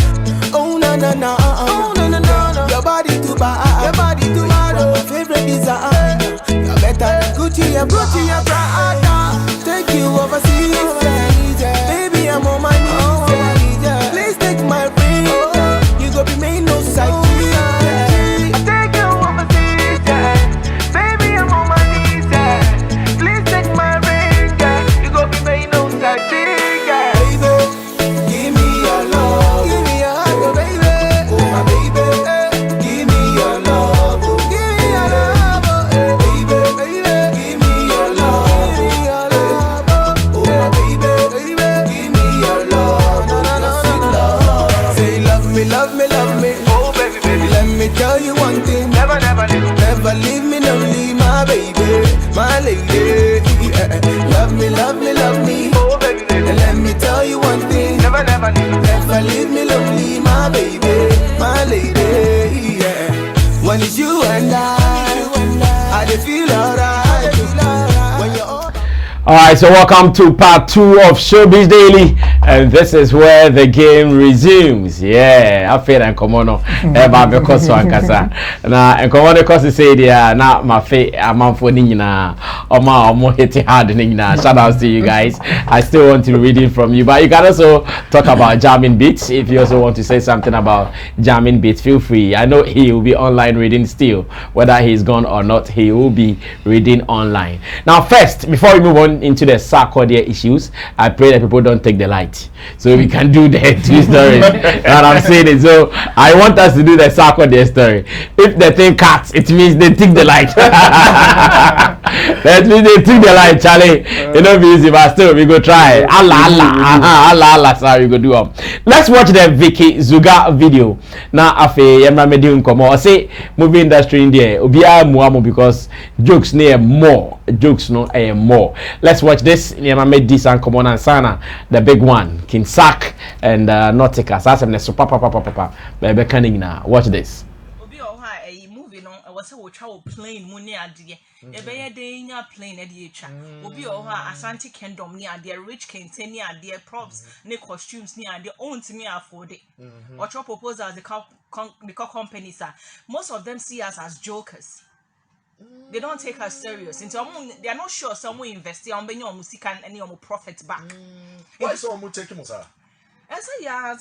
Oh no no no, oh no no no, your body too bad, oh, my favorite design. You're better than Gucci and Prada. Take you overseas, baby. I'm on my knees, please take my ring. You go be made no side. I take you overseas, baby. I'm on my knees, please take my ring. You go be made no side. Baby, give me your love, give me your heart, baby. Oh my baby, give me your love, oh give me your love, oh baby, baby, give me your love, give me your love, oh my baby, baby, give me your love, no no no no love. Say love me, love me, love me, oh baby, baby. Let me tell you one thing, never leave me lonely, my baby, my lady. Yeah. Love me, love me, love me, oh baby, baby. And let me tell you one thing, never leave me lonely, my baby, my lady. Yeah. When it's you and I dey feel alright. When you're all Alright, so welcome to part 2 of Showbiz Daily, and this is where the game resumes. Yeah, I feel and come on, because now and come on because say there now my face I'm for nina or my hitting hard nina. Shout out to you guys. I still want to read it from you, but you can also talk about Jamin Beats. If you also want to say something about Jamin Beats, feel free. I know he will be online reading still, whether he's gone or not. He will be reading online. Now, first, before we move on into the Sarkodie issues, I pray that people don't take the light, so we can do the two stories. And I'm saying it. So I want us to do the Sarkodie story. If the thing cuts, it means they take the light. That means they took the light, Charlie. It don't be easy, but still we go try. Allah, sorry, we go do up. Let's watch the Vicky Zuga video. Now, afe yemra medium come or say movie industry in there. Obia muamu because jokes near more. Jokes no more. Let's watch this. Yemra made this and come on and sana the big one. King Sack and Nautyca. Sasem ne so papa. Bebe canning now. Watch this. Was a travel plane money idea. A bear day in your plane at the echa. Obi or Asante Kingdom near their rich canteen near their props, near costumes near their own to me afford it. Or your proposals the companies are. Most of them see us as jokers. They don't take us serious. They are not sure someone invest on Benyo music and any profit back. Why so much taking us? And so yeah,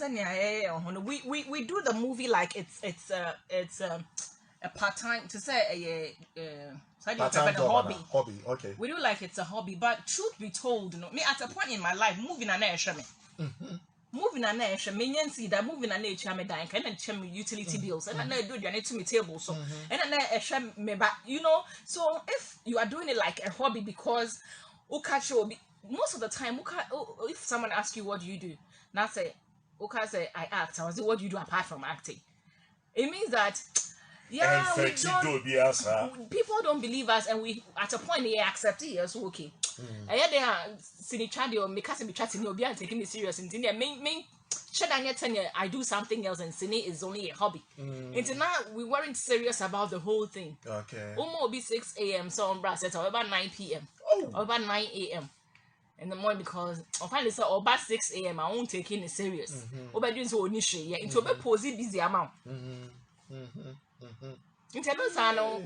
we do the movie like it's a part-time to say part-time job, hobby. Hobby, okay. We do like it's a hobby, but truth be told, me at a point in my life, moving an air moving an air see that moving an air me dying can and me utility bills and I do it to me table so and then me back, so if you are doing it like a hobby because most of the time if someone asks you what do you do, now say I act. I was what do you do apart from acting? It means that people don't believe us, and we at a point they accept it as okay. And yet they are sitting chatting or because be chatting, you'll be taking it serious. And then main I do something else, and cine is only a hobby. Until now we weren't serious about the whole thing. Okay. Almost be 6 a.m. so on brass or about 9 p.m. or about 9 a.m. in the morning because I find it's about 6 a.m. I won't take it serious. Over doing so initially, yeah, it's over posy busy amount. Who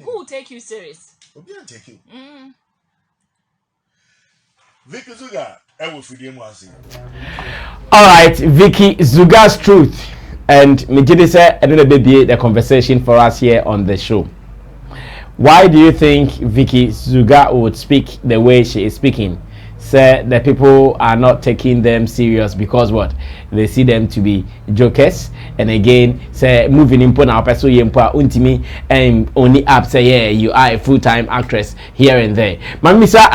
will take you serious? Who will take you? Vicky Zuga, I will feed him once. All right, Vicky Zuga's truth, and Mijidi said, "I know baby the conversation for us here on the show. Why do you think Vicky Zuga would speak the way she is speaking? Say the people are not taking them serious because what they see them to be jokers, and again say moving in pona person yempa untimi and only up say yeah you are a full-time actress here and there. Mamisa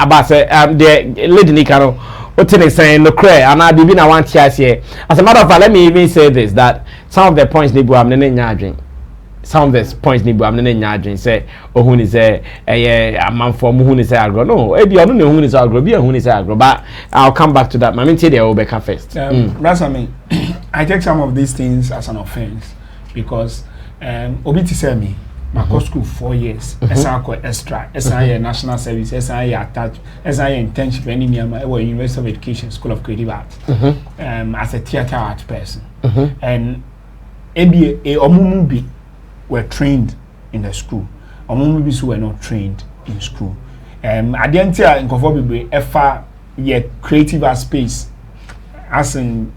about the lady Nikano Otene saying no cray and I be na want here. As a matter of fact, let me even say this that some of the points they am nene some of the points ni bu am na nya say ohun ni say amanfo mu hu ni say agro no e bia no na hu ni say agro bia hu ni say agro but I'll come back to that mama tie there Obeka first. Rasami, I take some of these things as an offense because obi ti say me my school 4 years SRCO extra SIA national service SIA attached SIA internship any me University of Education School of Creative Arts as a theater art person and ebi omumu bi were trained in the school. Or maybe were not trained in school. I didn't tell in Kofobibre ever yet creative as space as in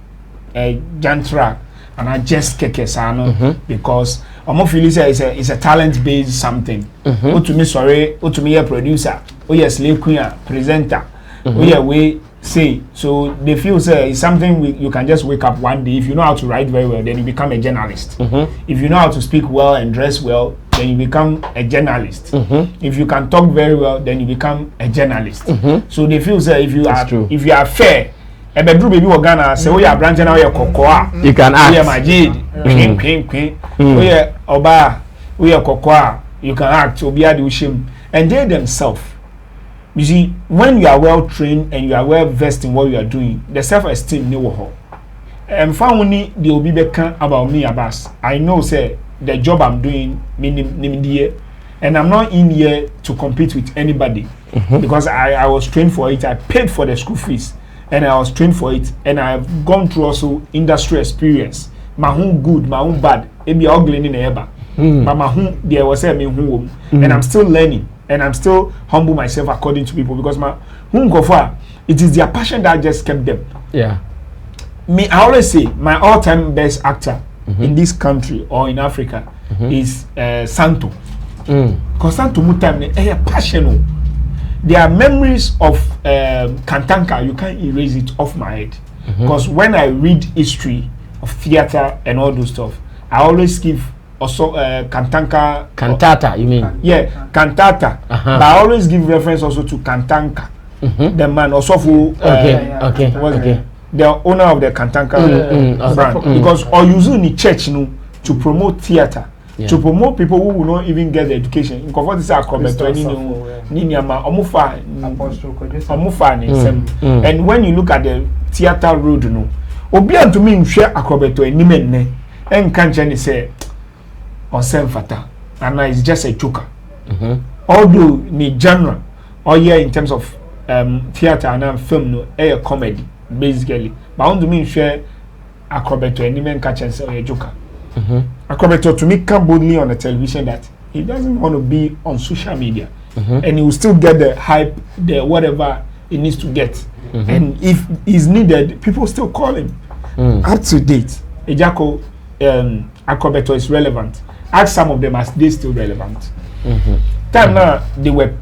a jantra and I just kekesano because I'm feeling it's a talent based something. Oh to me sorry, oh to me a producer, oh yes slave queen presenter, oh yeah we say so they feel say it's something you can just wake up one day if you know how to write very well then you become a journalist. If you know how to speak well and dress well then you become a journalist. If you can talk very well then you become a journalist. So they feel say if you are fair ebedru baby Ghana say we are branching out your kokoa you can act. We are majid queen we are oba we are kokoa you can act obi adi ushim and they themselves. You see, when you are well trained and you are well versed in what you are doing, the self-esteem ni wo. And finally, the obi beka about me abas. I know say the job I'm doing and I'm not in here to compete with anybody because I was trained for it. I paid for the school fees and I was trained for it and I've gone through also industry experience. My own good, my own bad. It be ugly in the eba. But my own there was me home and I'm still learning. And I'm still humble myself according to people because it is their passion that just kept them. Yeah. Me, I always say my all-time best actor in this country or in Africa is Santo. Because Santo Mutam a passion. There are memories of Kantanka, you can't erase it off my head. Because when I read history of theater and all those stuff, I always give also cantata you mean cantata but I always give reference also to Kantanka the man also for the owner of the Kantanka brand because or using the church to promote theater to promote people who will not even get the education in comfort is and when you look at the theater road obi to me share acrobato and can't say on Fata and it's just a joker. Although the genre or in terms of theater and film a comedy basically but I want to mean share acrobato and even catch and say a joker. Acrobato to me come boldly on the television that he doesn't want to be on social media and he will still get the hype the whatever he needs to get and if he's needed people still call him Up to date, Ejako Akobeto is relevant. Ask some of them, as they still relevant. Time now they were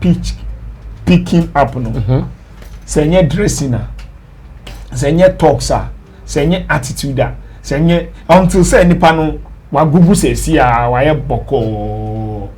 picking up no. Senye dressing, senye talks, senye attitude, senye until say any pano wa gugu se si a wa ye boko.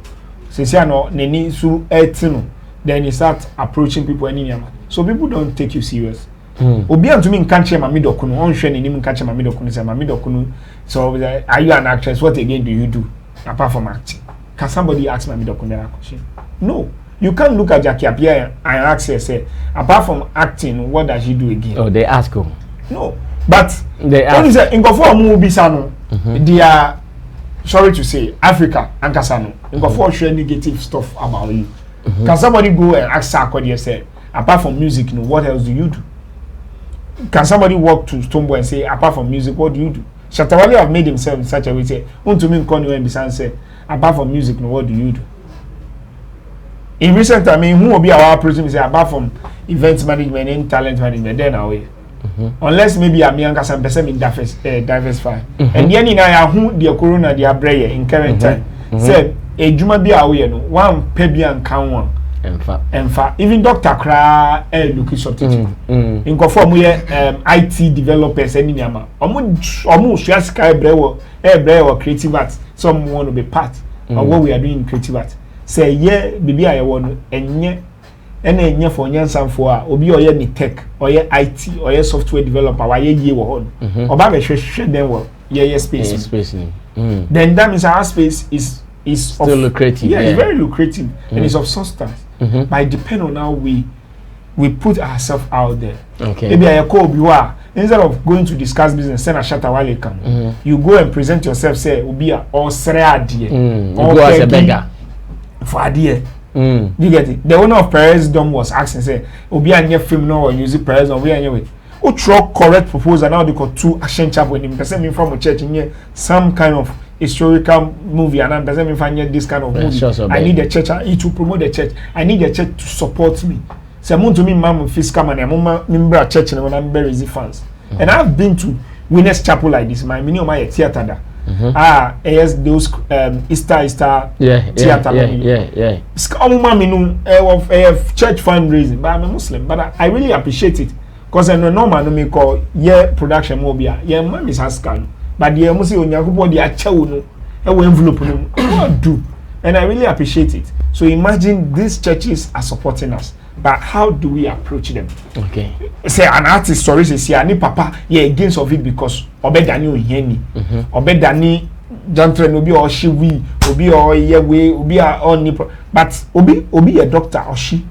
Se si ano neni su etino. Then you start approaching people any yama. So people don't take you serious. Obi anto me nka che mami dokuno, on hwe neni nka che mami dokuno say mami dokuno. So are you an actress? What again do you do apart from acting? Can somebody ask mami dokuno that question? No. You can't look at Jackie Appiah and ask her, say, apart from acting, what does she do again? Oh, they ask her. No. But they ask. Say, in Gofo movie sano, they are sorry to say, Africa and Kasano. In Gofo share negative stuff about you. Can somebody go and ask Sarkodie, say, apart from music, you know, what else do you do? Can somebody walk to Stoneboy and say, apart from music, what do you do? Shatta Wale have made himself in such a way, say, unto me and say, apart from music, you know, what do you do? In recent time, who will be our approaching say apart from event management and talent management, then away. Unless maybe I'm young as I'm diversify. And then in I who the corona the abraye in current time. Said a juma be away no one pebian can one. In fact, even Dr. Kra looking substitute. In conform we IT developers any yama. Almost just sky brewer creative arts. Some want to be part of what we are doing in creative arts. Say yeah, baby I want enye for nyansan for obi oye ni tech oye IT oye software developer wa ye wo hon oba be hwehwe den wo ye space then that means our space is still of, lucrative. Yeah, it's very lucrative and it's of substance. But it depends on how we put ourselves out there. Okay. Maybe I call biwa instead of going to discuss business, send a Shatta Wale come. You go and present yourself, say obi a or sere adie. You go as a beggar. For idea. You get it? The owner of Perez Dome was asking, say, Obi anye film no or use Perez on we anyway. O throw correct proposal now they got two action chap when him person from a church in some kind of historical movie and I'm person me find this kind of movie. I need the church to promote the church. I need the church to support me. Say to me mom fiscal man member church and I'm very easy fans. And I've been to Winners Chapel like this. My mini my theater there. Yes, those Easter theater. Yeah. Church fundraising, but I'm a Muslim. But I really appreciate it because I know normal no me call production mobile. Yeah, mom is asking, but the Musi on Yakubo the achew no envelope no. What do? And I really appreciate it. So imagine these churches are supporting us. But how do we approach them? Okay. Say an artist story says yeah, ni papa against of it because obedani oyeni. Obedani jantre obi or she we obi or ye we obi are on but obi a doctor or she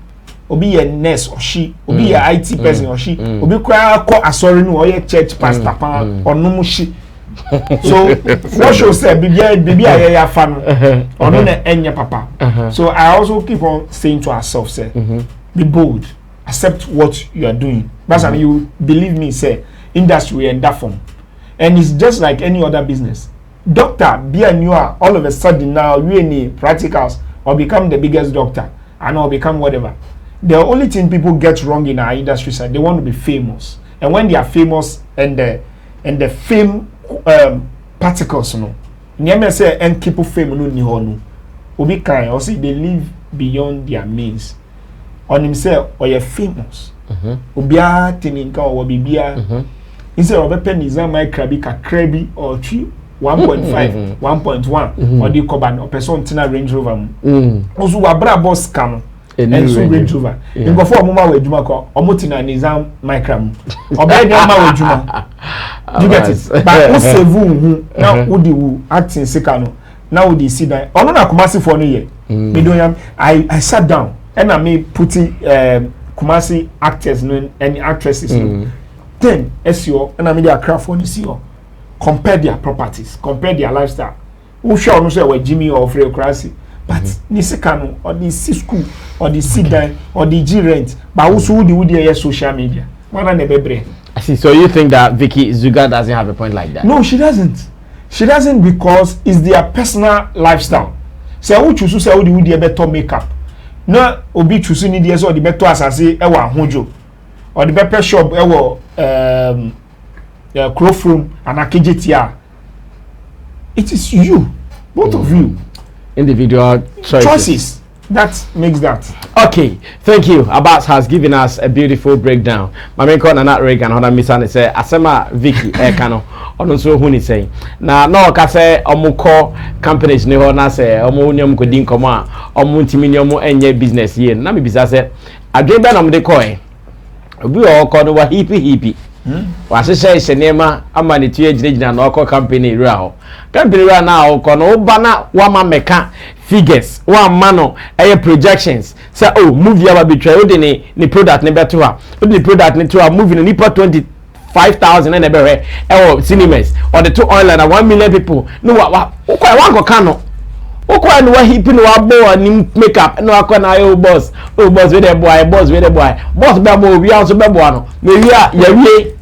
obi a nurse or she obi a IT person or she obi kwa ko asori no or ye church pastor pan or no she. So what should say baby ya fan or no enya papa. So I also keep on saying to ourselves say be bold. Accept what you are doing. But I mean, you believe me, say industry and that form. And it's just like any other business. Doctor, be a new all of a sudden now you need practicals or become the biggest doctor and or become whatever. The only thing people get wrong in our industry is they want to be famous. And when they are famous and the fame particles no. Nyame say and keep fame no ni ho no. Obi kan or say they live beyond their means. On himself or you're famous. Obia teninka or bibia. Instead of a penny my crabby crabby or 1.5, 1.1 or the coban or person tina Range Rover. Also wabra boss cam and so Range Rover. You go for a moment with Jumako or Mutina Nizam micram or by the Juma. You get it? But who say who now would you act in Sekano? Now would you see that? Oh no, Kumasi for no year. I sat down. And I may put Kumasi actors and actresses. Then SEO and I made their craft on the CEO. Compare their properties, compare their lifestyle. Who shall not say where Jimmy or Freocracy, but Nisekano or the C school or the C dine or the G rent, but also would the social media. One and a I see. So you think that Vicky Zuga doesn't have a point like that? No, she doesn't. She doesn't because it's their personal lifestyle. Say who choose to say who the better makeup. No, obi choose ni dey so the better asase e wa hojo or the pepper shop e wo Crowfrom and Akijetia. It is you, both of you, individual choices that makes that. Okay, thank you. Abbas has given us a beautiful breakdown. My main call Nana Reagan, Hona Missan say, Asema Vicky Ekano, on so who is saying. Now, no, Case, Omuko companies, no, na say, Omonium Codin Coma, Omuntiminium, and your business here. Nami Bizase, I dream that I'm the coin. We all call the hippie. Was say, Senema, Amani Tia and Oko Company Rao. Company right now, Kono Bana, Wama Meka. Figures one mano projections say oh movie aba betray the product ne beto ha the product ne to a movie ne nipa 25,000 na be cinemas or the two oil and 1 million people no wa go kano okwa no wa hip no wa bo ni makeup no akọ na yo boss we the boy boss be bo we also be bo no me wi a ya wie.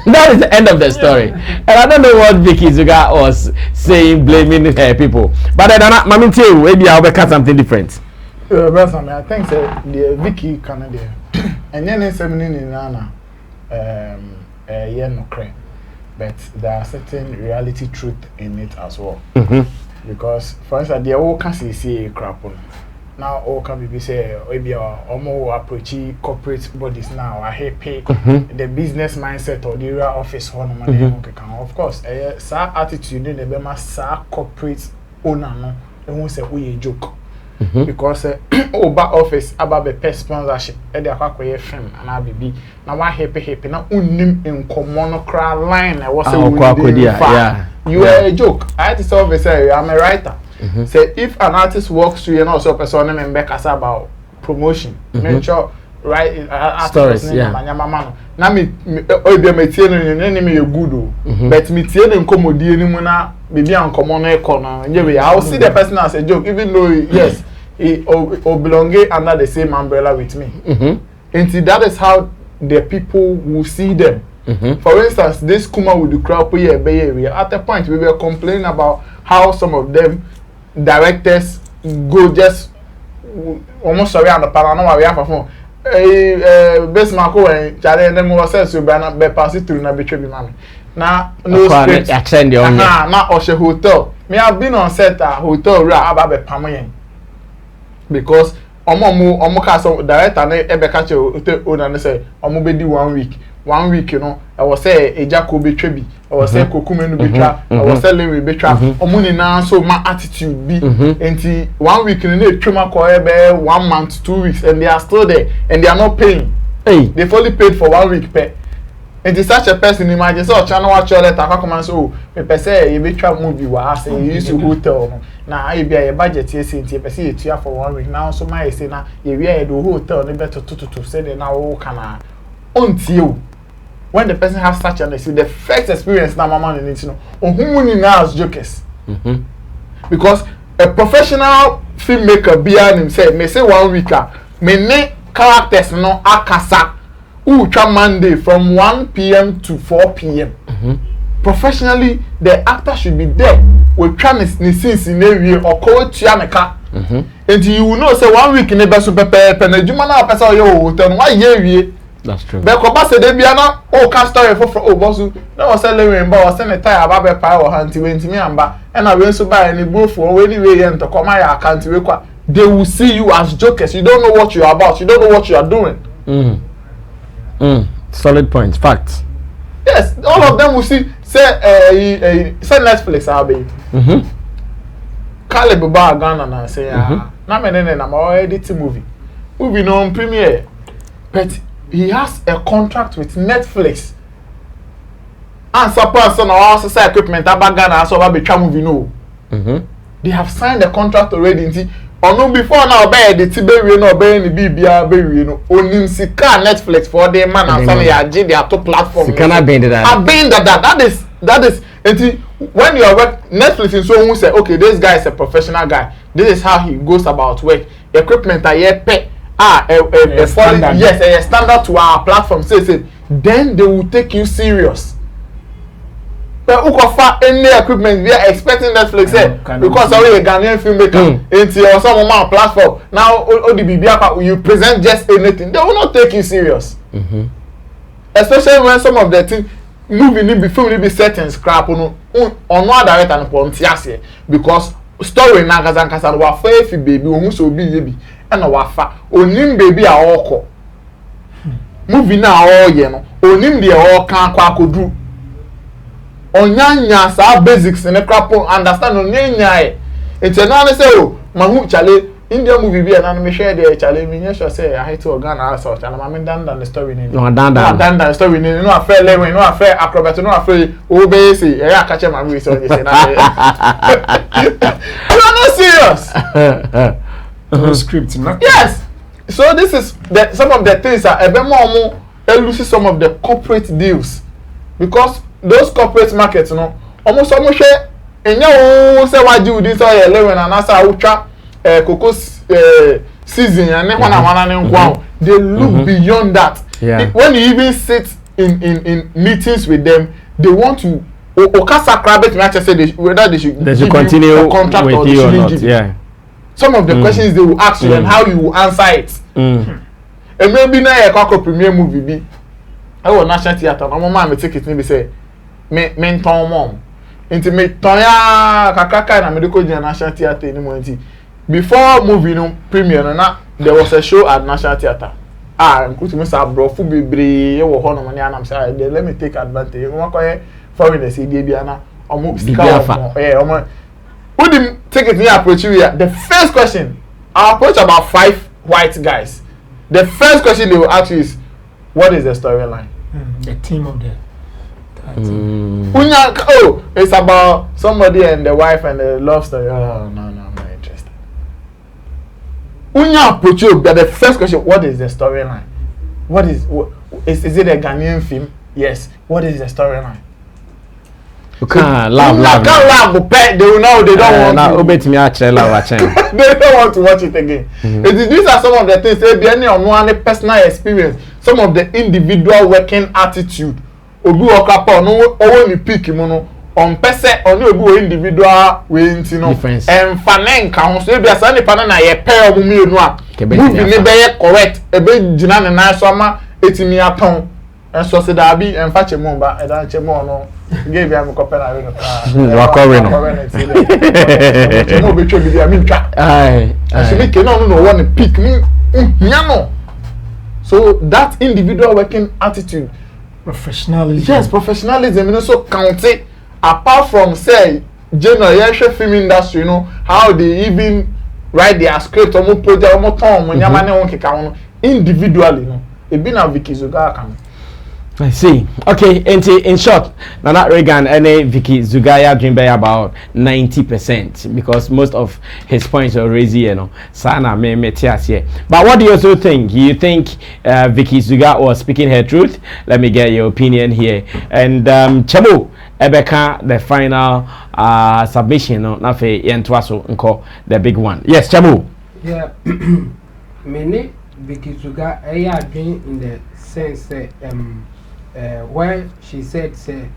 That is the end of the story. And I don't know what Vicky Zuga was saying, blaming people. But I don't know, Mami Teo, maybe I'll be something different. I think the Vicky Canada. And then it's in Nana, no crane. But there are certain reality truth in it as well. Because, for instance, the old can see crap on. Now all can be say maybe more approaching corporate bodies now. I pay the business mindset or the real office one money. Of course, sa attitude in the bema sa corporate owner no. They won't say we a joke because back office about the pest sponsorship. They are quite FM and I be now why happy now unim in common crowd line. I was saying you are a joke. I had to solve say I'm a writer. Say if an artist walks through, you know, so person and make us about promotion. Make sure right stories, Now me be me tie no me good but me tie no komodi enimu na bibi an common econo. I will see the person as a joke even though yes, he belong under the same umbrella with me. And that is how the people will see them. For instance, this Kuma with the crowd area. At a point we were complaining about how some of them directors go just almost sorry on the panel we have a phone. Best Marco and Charlie them was says you be pass it through na betray me mommy. Now no script attend your na Oshe hotel. Me have been on set at hotel about be pamoyen. Because omo ka so director na e be catch hotel owner na say omo be di 1 week. 1 week, you know, I was say a Jacobi Trebi, I was say Kokumenu Bitra, I was selling with Bitra, Omuni now, so my attitude be until 1 week in the Truma 1 month, 2 weeks, and they are still there and they are not paying. Hey, they fully paid for 1 week pay. And it's such a person imagine so channel watch your letter come and so me say you Bitra movie was say you use your hotel. Now I be a budget yes in you for 1 week now, so my say now you wear the hotel, the better to say they now can until when the person has such an experience, the first experience that mama needs to know, on whom now as jokers. Because a professional filmmaker behind himself may say 1 week, may name characters no akasa, ultra Monday from 1 p.m. to 4 p.m. Professionally, the actor should be there with trans scenes in area or call Tiameka. And you will know say 1 week in the best super pen, and you man up as all your turn 1 year. That's true. But Koba said they be na cast story for bosu. No was selling rainbow or send a tire about be power hunt went me amba and I went to buy any booth for anyway and to come my account they will see you as jokers. You don't know what you are about. You don't know what you are doing. Solid points. Facts. Yes, all of them will see say Netflix abi. Caleb Bar Ghana na say na me na ma edit movie no on premiere but he has a contract with Netflix. And suppose on our society equipment about Ghana so about betray movie no. They have signed a contract already. Or no before now be the Tiberio no be any BBA be no. Onim sika Netflix for them man and some ya their top platform. Sikana bend that. I been that is until when you are work Netflix is so who say okay this guy is a professional guy. This is how he goes about work. Equipment are here pay. A standard. Yes, a standard to our platform. Say, then they will take you serious. But who offer any equipment? We are expecting Netflix because already a Ghanaian filmmaker into some of our platform. Now, ODB, you present just anything. They will not take you serious. Especially when some of the things movie ni be film ni be certain scrap no on no director no ponti ase because story na kasa wa fa efi baby ohun so bi ye bi e na wa fa onim baby a okọ movie na o ye no onim de o kan akodu onyanya sa basics ne crap understand no nyanya e ete no na say o mahu chale India movie be na me share there chale me nya sure say I hate to Ghana so chale ma me dan the story ni no dan the story ni no affair level no affair acrobat no affair o be say e ya catch my so you say na you are not serious. No script nothing. Yes, so this is some of the things are ebe mo lose some of the corporate deals because those corporate markets no almost share enya o say waju this oil level na na sa utwa cocoa season and they look beyond that. When you even sit in meetings with them, they want to say whether they should continue a contract with or you or not. Yeah. Some of the questions they will ask you and how you will answer it. And maybe now a premiere movie be I will national theatre. My mom take it maybe say me mom. Intimate toya kakaka na medical national theatre anymore. Before movie no premiere na there was a show at National Theatre. Nkutu say bro fu bebre e wo ho no money anam say let me take advantage. We wan call foreigners e dey bia na omo omo who did take it near approach you here? The first question I approach about 5 white guys. The first question they will ask you is what is the storyline? The theme of the it's about somebody and the wife and the love story. Oh no, I'm not interested. When you approach you, the first question, what is the storyline? Is it a Ghanaian film? Yes. What is the storyline? You can't laugh. They will know they don't want to. They don't want to watch it again. These are some of the things. They be any on personal experience. Some of the individual working attitude. Obi okapa no owo ni pick mu no on pese oni obi individual we nti no emfanen ka ho so e bia sa ni pana na ye pair omu mienu a movie ni be ye correct e be gina ne na so ama etimi aton enso se da bi emfa chemu ba e da chemu no ge bia me kopela we no wakore no chemu be twa bi dia mi twa ai so me ke no no one pick me nya no. So that individual working attitude, professionalism. Yes, professionalism. You know, so count it. Apart from say, general film industry, you know how they even write their script, almost project, almost time when you man individually, you know. It been a Vicky Zugaya coming. I see. Okay, in short, Nana Reagan and Vicky Zugaya dream by about 90% because most of his points are raised, you know. Sana me here. But what do you also think? You think Vicky Zugaya was speaking her truth? Let me get your opinion here. And Chabo Ebeka, the final submission, no, nafe yentwaso nko the big one. Yes, Chabo. Yeah, many Vicky Zugaya dream in the sense that where she said say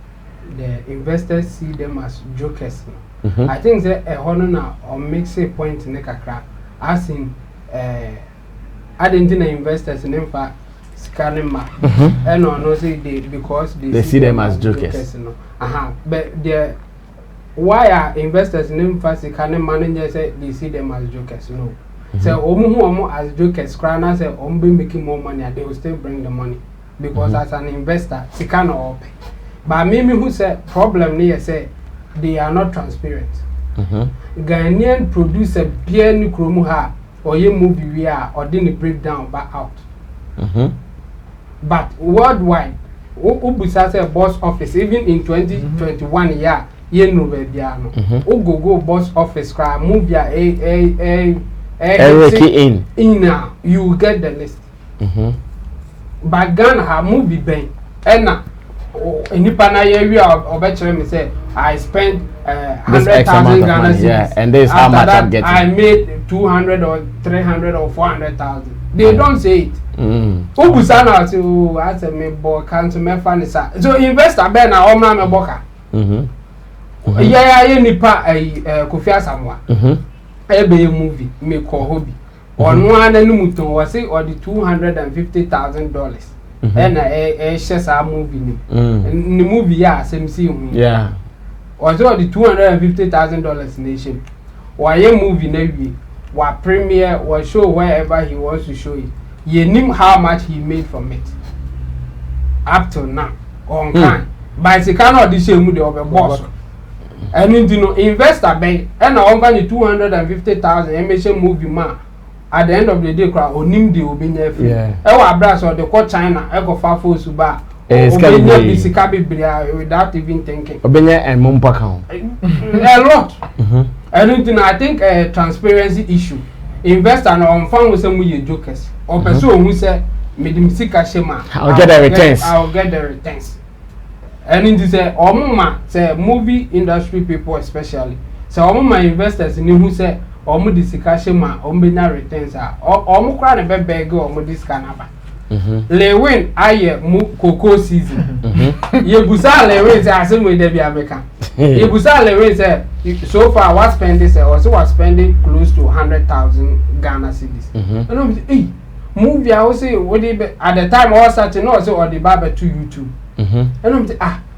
the investors see them as jokers. I think that a honor or makes a point in the crack as in Argentina investors in fact scanning ma and no say they because they see them as jokers. But the why are investors in fact scanning managers say they see them as jokers? No. So omu as jokers crana say be making more money and they will still bring the money. Because as an investor, she cannot pay. But me who say problem here say they are not transparent. Ghanaian producer beer ni kromu ha or ye movie we are or didn't break down back out. But worldwide, Ubusa say boss office even in 2021 year ye no bebiano. Go boss office cry move ya in now you get the list. But Ghana have movie bank and now nipa na ye wi obechere me say I spent 100,000 Ghana cedis, and this how much I'm getting. I made 200 or 300 or 400,000. They don't say it. Ubusa na to I say me boy can't me fan so investor be na omna me boka. Yeah nipa Kofi Asamoah. Ebe movie me call hobby. On one and muton was say or the $250,000. and shares a movie. The movie, yeah, same scene. Yeah. Was all the $250,000 nation. Why a movie maybe? What premiere or show wherever he wants to show it. You knew how much he made from it. Up to now. On time. But it's cannot the same with the other boss. I mean, you know, investor bank and I'm going to 250,000 emission movie man. At the end of the day, crowd or nim the obinye free. Ewa brass or the call China, ego fafo suba. Without even thinking. Obinye and Mumpaka. A lot. I think a transparency issue. Investor no on farm with some jokers. Or person who say Medimsika Shema. I'll get the returns. And in this say movie industry people especially. So my investors in who say omo disika Shema ombena returns are omo kra ne beg omo diskanaba. Lewin aye cocoa season. Yebusa Lewin say asem we dey be American. Yebusa Lewin say so far what spending say also was spending close to 100,000 Ghana cedis. And hey movie I was say what at the time I was starting no say or the barber to YouTube. And I'm say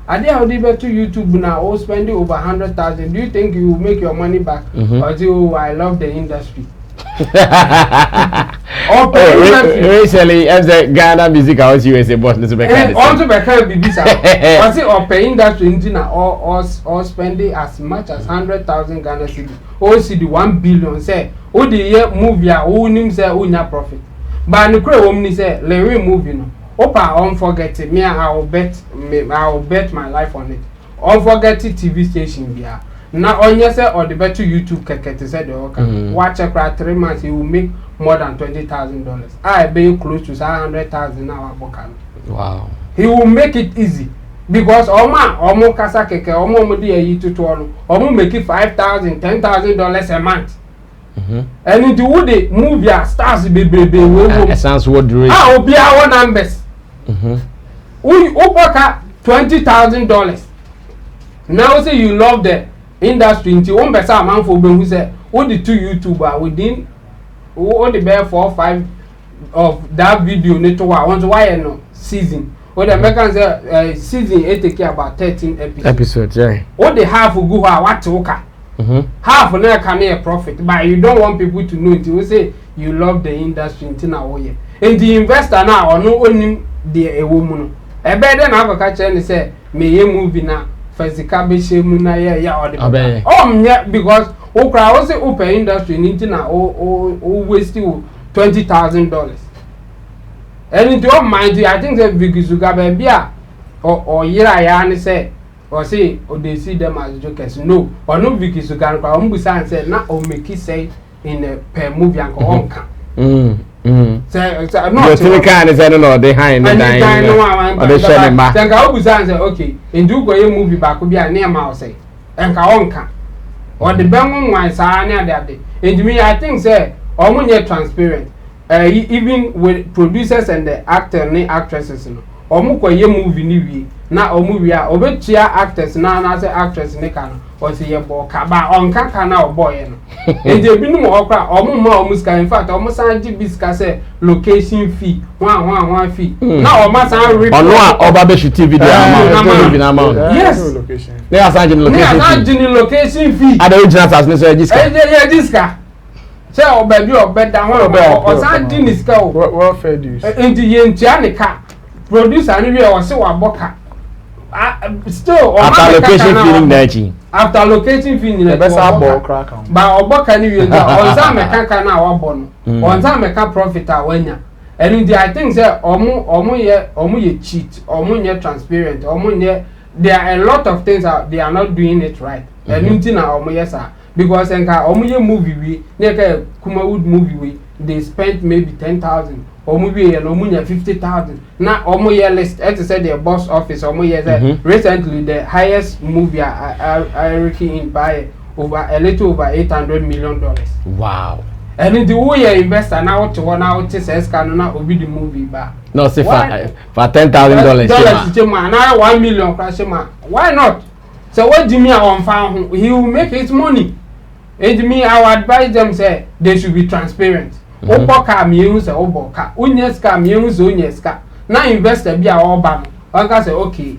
I did how to YouTube now all spending over 100,000. Do you think you will make your money back? Or say oh I love the industry. Recently, as the Ghana music house USA boss, also because BBC, or say or pay industry in or spending as much as 100,000 Ghana cedi. Or see the 1 billion say, oh the year movie, oh nim say oh nya profit. But the crowd omni say, Larry movie no. Opa unforget it. Me I will bet my life on it. Unforget it TV station here. Now on your say or the better YouTube keke said okay. Watch a cry 3 months he will make more than $20,000. I pay close to 100,000 now. Wow. He will make it easy because omo kasa keke omo modi e yitu to omo make it $5,000 $10,000 a month. And into would the movie stars baby it sounds what do obi our numbers. We opa $20,000. Now say you love the industry until one person man for who say all the 2 YouTuber within all the bare 4 or 5 of that video network once why no season. What the Americans say season 8 take about 13 episodes. Yeah. All the half will go what to work. Half of them can a profit, but you don't want people to know it. You say you love the industry until now. And the investor now or no only the a woman. A better now catch and say may a movie now. Physical muna ya or the because okra was the open industry need na waste $20,000. And into your mind I think that because you got baby or year I say or say or they see them as jokers. No, or no because you can say na or make it say in a per movie and go so no you can't say no they hide no they share them back then ka obusan say okay in do go movie back be a near ma say enka onka or the bang one sa na dey and me I think say omunye transparent even with producers and the actors and actresses no omu ko ye movie ni wi na omu wi a obetua actors na say actress ne ka no o say ye bo ka ba onka ka na oboy no and they binu mo okra omu ma omu ska in fact omu san gibiska say location fee one fee na omu san rip onu a oba be shoot video amount yes they are san location fee ada original as me say giska say obabi obeda one o san giska o what fair dues and ye ntia ne ka producer ni we o say wa boka still after location feeling that after locating fee the best ball crack but oboka ni we on za meka na wa bon on za meka profit awanya and I think say omu ye cheat omu ye transparent omu ye there are a lot of things that they are not doing it right and until na omu yes because enka omu ye movie we na Kumawood movie we they spent maybe 10,000 omu we ye no munya 50,000 na omu ye list as said the box office omu ye recently the highest movie I reckon in by over a little over $800 million. Wow. And in the way investor now to one out says can now be the movie ba no say for $10,000 now 1 million crash why not so what Jimmy on found he will make his money and me I would advise them say they should be transparent oboka mi use oboka unyeska mi use unyeska Now investor be all bam. I say okay,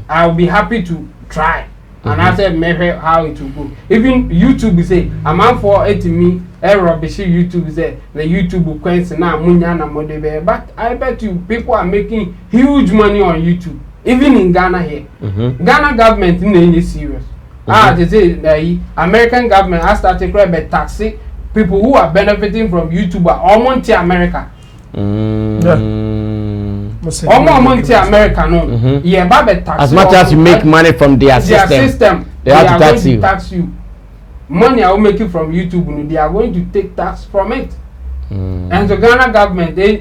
I'll be happy to try. And I said maybe how it will go. Even YouTube say a man for it me rubbish YouTube say the YouTube will coins now munya na modebe. But I bet you people are making huge money on YouTube. Even in Ghana here. Ghana government is serious. They say the American government has started to tax people who are benefiting from YouTube almost to America. Almost America no. Yeah, but tax. As much as you make money from their system, they have to tax you. Money I will make it from YouTube, they are going to take tax from it. And the Ghana government they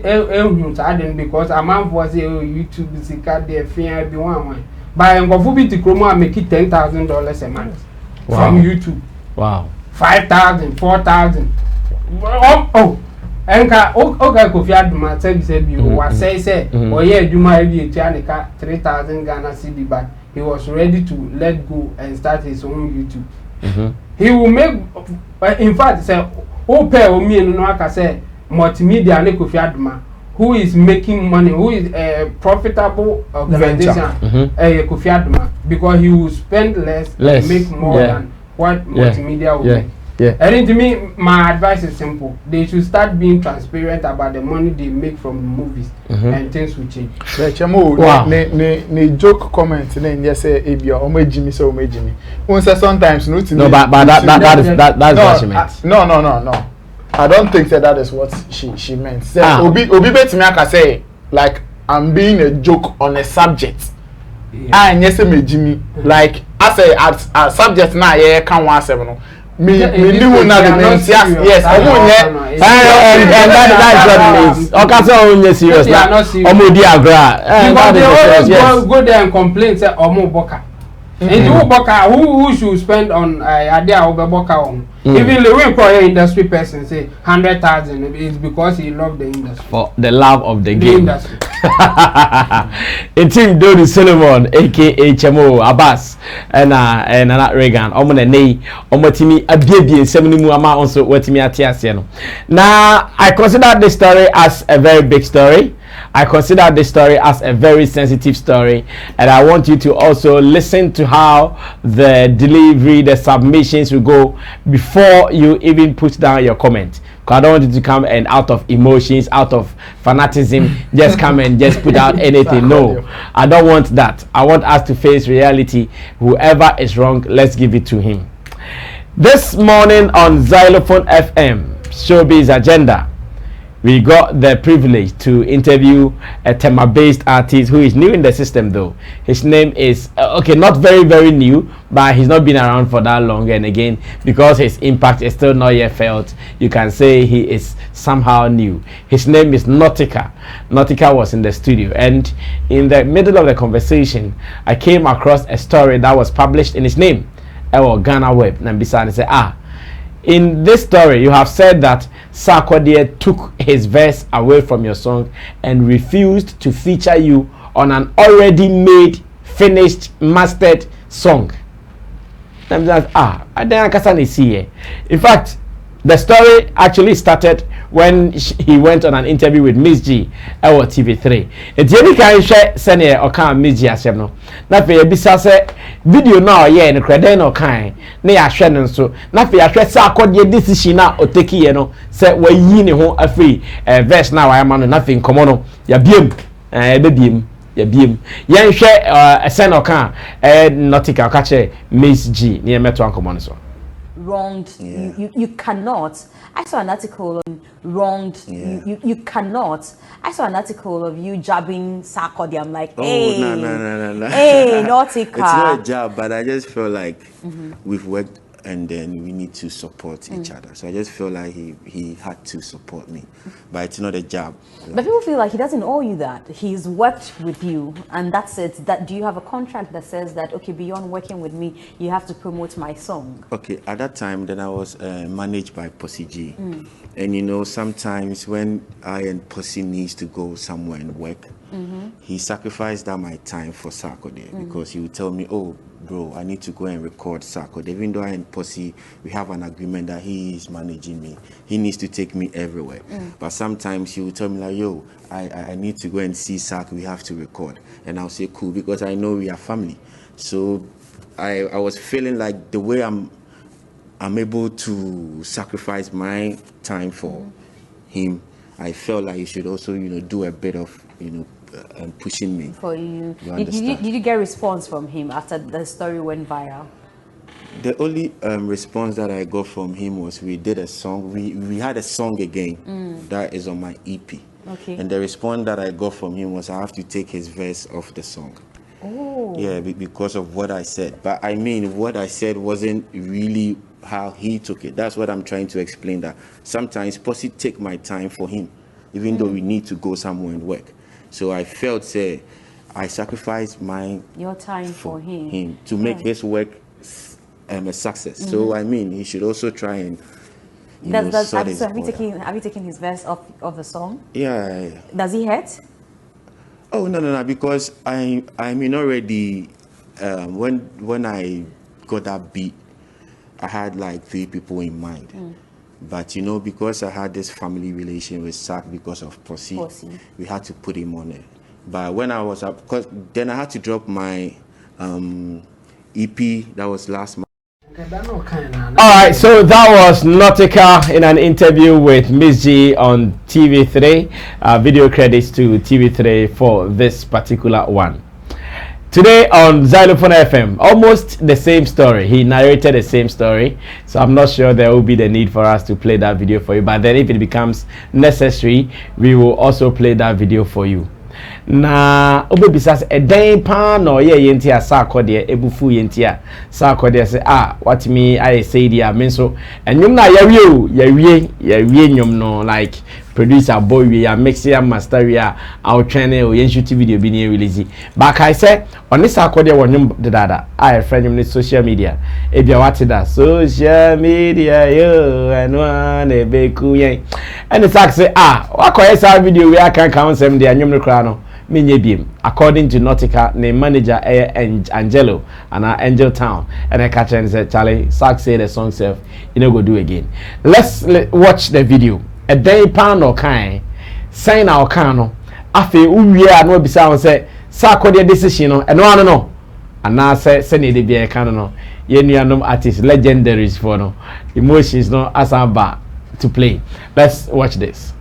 because a man was YouTube is a card they fear be one. By Ngofubi to Chroma make it $10,000 a month from YouTube. Wow. 5,000, 4,000. Enka okay Kofi Aduma said you was say oh yeah Juma be 3,000 Ghana cedi, but he was ready to let go and start his own YouTube. He will make in fact say Ope me no aka say multimedia ne Kofi Aduma who is making money, who is a profitable organization, Kofi Aduma, because he will spend less. And make more than what multimedia will make. And to me, my advice is simple. They should start being transparent about the money they make from the movies, and things will change. Ne joke comment then just say Ebia Ome Jimmy so Ome Jimmy. One say sometimes no, but that's what she meant. No. I don't think that is what she meant. Say Obi bet me aka say like I'm being a joke on a subject. And yes me Jimmy like I say at subject na ye can one seven no. Me knew na the means yes and that is what it means. Okay, so only serious na omodi agra because they always go there and complain say omo boka and who boka who should spend on idea obe boka on even the way industry person say 100,000 is because he love the industry for the love of the game. Industry. A team Dodi Solomon aka Chemo Abbas and Reagan omone nei omotimi abiebie nsem mu ama onso watimi atiase no. Now I consider this story as a very big story. I consider this story as a very sensitive story, and I want you to also listen to how the delivery, the submissions will go before you even put down your comment. Because I don't want you to come and out of emotions, out of fanaticism, just come and just put out anything. No, I don't want that. I want us to face reality. Whoever is wrong, let's give it to him. This morning on Xylophone FM, Showbiz Agenda, we got the privilege to interview a Tema-based artist who is new in the system though. His name is, not very, very new, but he's not been around for that long. And again, because his impact is still not yet felt, you can say he is somehow new. His name is Nautyca. Nautyca was in the studio. And in the middle of the conversation, I came across a story that was published in his name. Ghana Web. And said, in this story, you have said that Sarkodie took his verse away from your song and refused to feature you on an already made, finished, mastered song. In fact, the story actually started when he went on an interview with Miss G at TV3. Etieni kan hwe sene okan Miss G asem no. Na fe ebisa se video na oye ne kreden okan na ya hwe no so. Na fe ya hwe Sarkodie decision na oteki ye no se wayi ne ho afri verse na wa ma no na fe nkomo no ya biem bebiem ya biem yen hwe esen okan Nautyca okache Miss G ne meto nkomo no so. Wronged. Yeah. You cannot. I saw an article on wronged. Yeah. You cannot. I saw an article of you jabbing Sarkodie. I'm like, hey, no. Hey, Nautyca. It's not a jab, but I just feel like we've worked and then we need to support each other. So I just feel like he had to support me, but it's not a jab. But people feel like he doesn't owe you that. He's worked with you, and that's it. That do you have a contract that says that okay, beyond working with me, you have to promote my song? Okay, at that time, then I was managed by Pussy G, and you know sometimes when I and Pussy needs to go somewhere and work, He sacrificed that my time for Sarkodie because he would tell me, oh, bro, I need to go and record Sarkodie. Even though I'm in Posse, we have an agreement that he is managing me. He needs to take me everywhere. But sometimes he would tell me like, yo, I need to go and see Sark, we have to record. And I'll say, cool, because I know we are family. So I was feeling like the way I'm able to sacrifice my time for him, I felt like he should also, do a bit of, pushing me. For you. Did you get response from him after the story went viral? The only response that I got from him was we did a song. We had a song again that is on my EP. Okay. And the response that I got from him was I have to take his verse off the song. Oh. Yeah, because of what I said. But I mean, what I said wasn't really how he took it. That's what I'm trying to explain, that sometimes Posse take my time for him, even though we need to go somewhere and work. So I felt, say, I sacrificed your time for him to make his work a success. So I mean, he should also try and have you taken his verse of the song? Yeah. Does he hurt? Oh no, because I mean already when I got that beat, I had like 3 people in mind. But because I had this family relation with Sark because of Posse, we had to put him on it. But when I was up, because then I had to drop my EP that was last month. Alright, so that was Nautyca in an interview with Miss G on TV3. Video credits to TV3 for this particular one. Today on Xylophone FM, almost the same story. He narrated the same story. So I'm not sure there will be the need for us to play that video for you. But then if it becomes necessary, we will also play that video for you. Na obebisa a day pan or ye yenti a Sarkodie ebufu yenti a Sarkodie say what me I say dia mean so and nyum na yawie nyum no like producer boy we are mixing and master we are our channel we shoot video be near release but I say on this Sarkodie won nyum the dada I friend nyum social media e bia what that social media yo and one e be ku yen and the sack say what koyesa video we can count them there nyum no kra no according to Nautyca, the manager Angelo and Angel Town, and I catch and said, Charlie, Sark say the song self, go do again. Let's watch the video. A day pan or kind, sign our cano. Afe uwe no bisa on say Sarkodie decision and no. And now say send it be a canon. Yenuanum artist legendaries for no emotions no asamba to play. Let's watch this.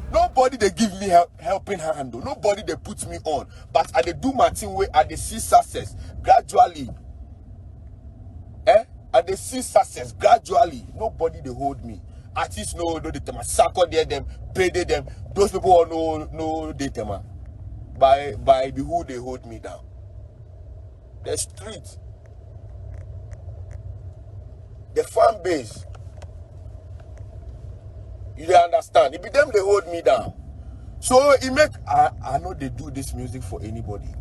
Nobody they give me helping hand. Nobody they put me on. But I they do my thing way. I they see success gradually. I they see success gradually. Nobody they hold me. Artists no they tell me Sarkodie them, pay them. Those people all no they tell me. By the who they hold me down. The street, the fan base. You understand? It be them they hold me down. So it make I know they do this music for anybody.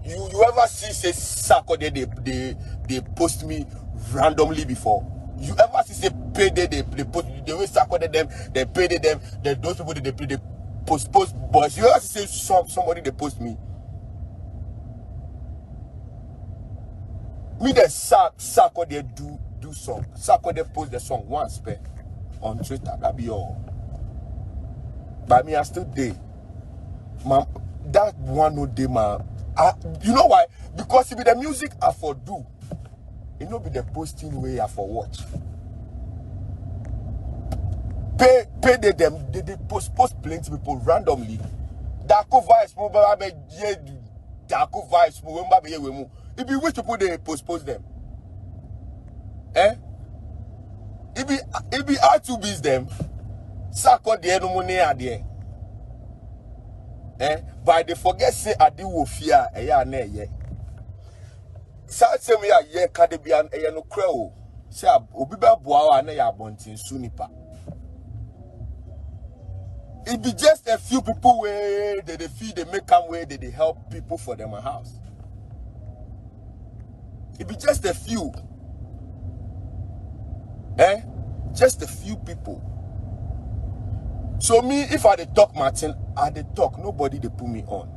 You ever see say Sarkodie they post me randomly before? You ever see say payday they post the way Sarkodie them they payday them those people they post boys? You ever see say somebody they post me? Me the Sarkodie do song. Sarkodie post the song once on Twitter. That be all. But me I still there. That one no day, man. You know why? Because it be the music I for do. It no be the posting way I for watch. Pay them. They post plenty people randomly. Dako vibes mo ba be ye. Dako vibes mo ba be ye we mo. If you wish people they post them. If be R2B's them, Sarkodie no money adie. But they forget say adi wo fear na ye. Sa say me ye Caribbean no creo. Say obi be boa na ya bontin su nipa. It be just a few people where they feed, they make come where they help people for them a house. It be just a few. Just a few people. So me, if I dey talk Martin, I dey talk. Nobody they put me on.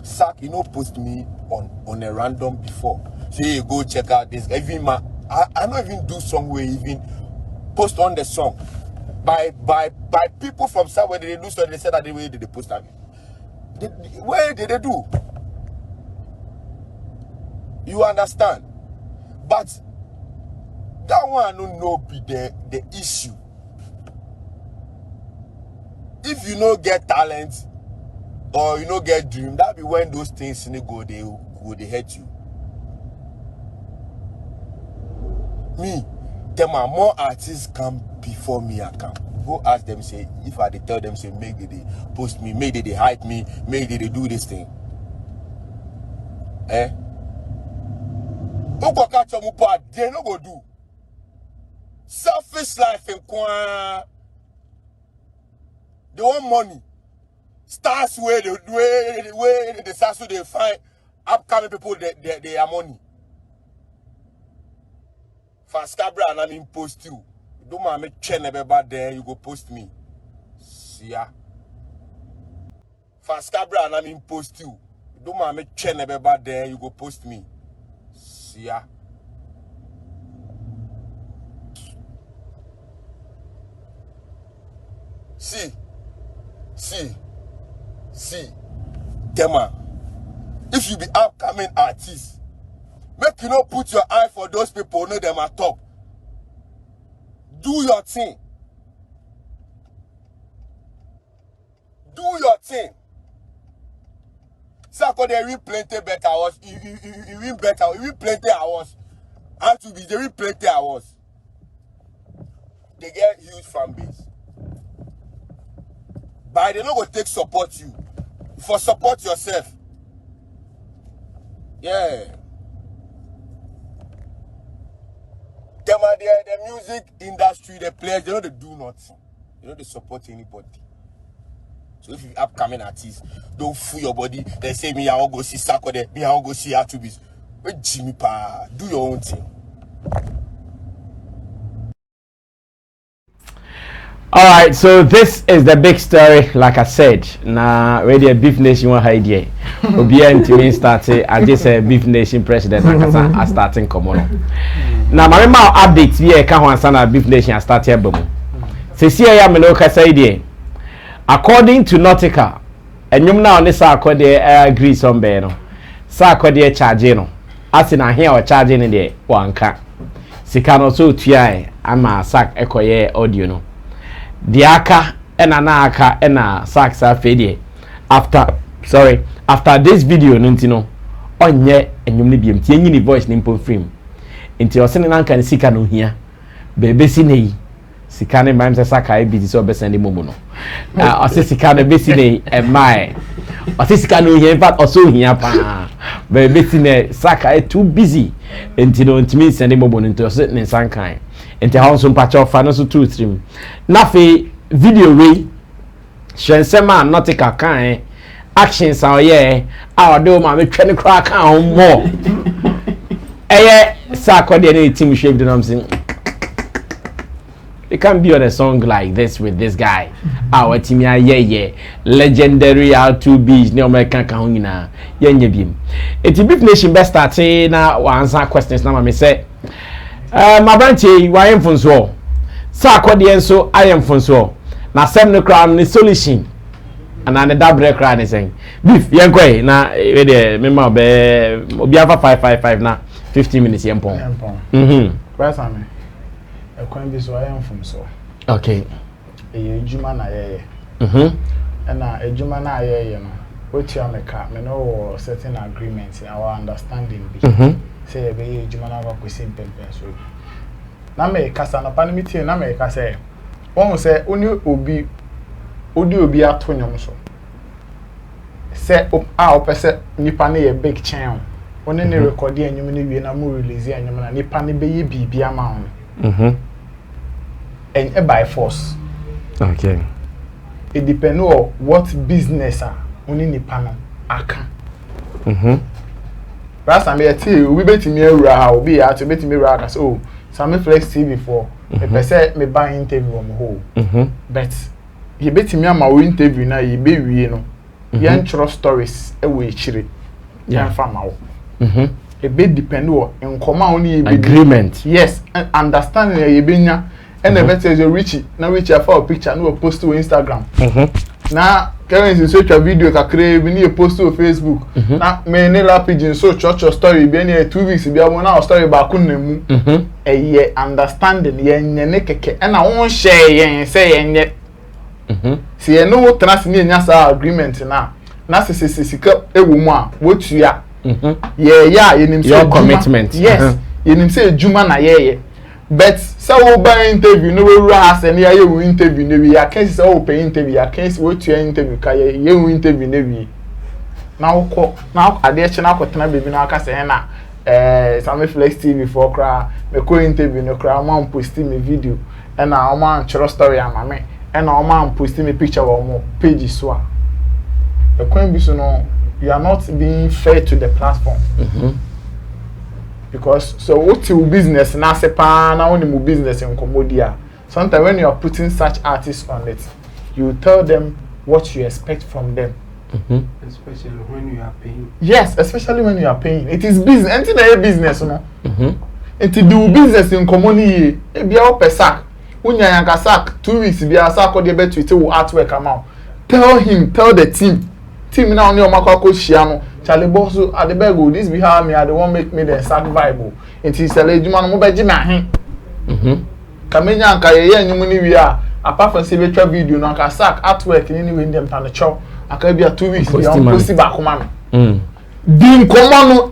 Sack, post me on a random before. Say go check out this. Even I don't even do song where even post on the song by people from somewhere they do so they said that the way they post that. Where did they do? You understand? But that one I don't know be the issue. If you no get talent or you no get dream, that be when those things go they hurt you. Me, there are more artists come before me. I come. Go ask them, say, if I tell them, say, make they post me, make they hype me, make they do this thing. Eh? Who go catch them up? They no go do. Selfish life in Kwan. They want money. Stars where the stars where they find upcoming people they are money. Fast cabra and I mean post you. Don't mind me chain about there, you go post me. See ya. Fast cabra and I mean post you. Don't mind me chain about there, you go post me. See ya. See, Tema, if you be upcoming artist, make you not put your eye for those people, know them at top. Do your thing. Do your thing. Sarkodie win plenty better hours. You win better. You win plenty hours. And to be they win plenty hours. They get huge fan base. But they not go take support you. For support yourself. Yeah. Them are the music industry, the players, they don't do nothing. They don't support anybody. So if you upcoming artists, don't fool your body. They say me I won't go see Sarkodie, me I won't go see Artubis. Wait, Jimmy Pa, do your own thing. All right, so this is the big story. Like I said, na Radio Beef Nation one idea. Obia ntimi started. I just said Beef Nation president. I starting common. Now, my updates here. Can sana Beef Nation started boom. Sisi ya meno kasa idea. According to Nautyca, and you now this Sarkodie agree some no. Sarkodie charge no. Asina here or charging in the one car. Sikano so tuai ama sak ekoye audio no. Diaka ena na aka ena saksa fedie after this video no onye enyum ne biem tie nyini voice ni mpom film nti osene na nka ne sika no hia bebe si nei sika ne mam se saka e biti so be send momo no ose sika ne be si nei e mai ose sika no hia in fact oso hia pa bebe si ne saka e too busy nti no ntimi send momo no nti ose ne sankan enti ha so mpacha ofa no so two stream na fe video we Shatta Nautyca kan action sa oye a ode o ma me twene kra kan mo eye Sarkodie na team shape do am saying it can't be on a song like this with this guy our team yeah legendary R2Bs ne o me kan ho nyina yenye biem eti Beef Nation best start na wa answer questions na me say my branch why am funso Sarkodie so I am funso na sem no crown ni solution ana ne dabre crown ni saying beef yenkoi na we dey member be obi afa 555 na 15 minutes yempon Where's Sammy? A coin be so I am funso okay e juma na ye na e juma na ye no what you am ka me no certain agreement our understanding be say be juma na go kwesi mpempe so na me kasa na pa meeting na me kasa e won say oni obi ato nyom so say opese nipa na ye big chain oni ne record anyum ne wie na mo release anyum na nipa ne be ye bibia ma on and by force okay it depends on what business oni nipa na aka Rasta me ati we betimi awura ha obi ya to betimi awura ka so Sammy Flex TV for me pese me buy interview on ho but ye betimi ama wo interview na ye be wie no ye ntro stories e we chire ya fa ma wo e be depend wo nkoma wo ni agreement. Yes, and understanding ye be nya and the better is Richie na Richie afa picture no post to Instagram na currently search a video kakre bi ni post to Facebook na me ne la page so church story bi na 2 weeks bi awon na story ba kun na mu ye understanding ye nye ne keke na won share ye say ye nye si ye no trust ni nya sa agreement na sika ewo mu a wotua ye nim say commitment. Yes, ye nim say juma na ye but so we buy interview no we has any aye we interview no we can say we pay interview I can say we to interview ka ye we interview no we now ade che na kwetena bebi na aka say na Sammy Flex TV for kra me ko interview no kra man post me video and na o man chiro story ama me and na o man post me picture of mo page so a e kwan bi so no you are not being fair to the platform. Because so what your business na sepa na only business in Cambodia. Sometimes when you are putting such artists on it, you tell them what you expect from them. Especially when you are paying. Yes, especially when you are paying. It is business. Anything that business, no. It do business in Cambodia. E be a sack. Unya yanka sack 2 weeks be a sack or the bet to artwork amount. Tell the team. Team now on your makako shiano. Charlie boss at the bego this be how me I the one make me the sack viable. It is a lady man mo beji na hin. Kamenya nka ye nyum ni wi a apart from say betra video no nka sack artwork ni we dem tan chow aka be 2 weeks be on post back man. Din common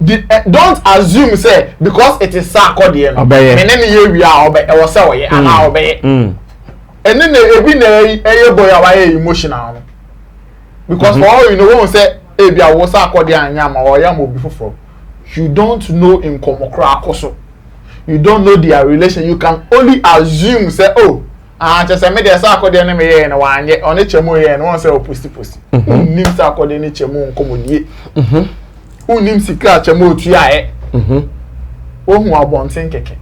don't assume say because it is Sarkodie no. Me ne ye wi a obe e wo say wo ye ana obe ye. Ene na ebi na eye boy a wa emotional no. Because for all you know won say ebia wo Sarkodie anya ma o ya mo bi foforo. You don't know in komokra akoso. You don't know their relation. You can only assume say oh just me dey Sarkodie na me ye na wa anye oni chemo ye na won say o post nim Sarkodie ni chemo nkomodie unim sika chemo otua e ohun abonten keke.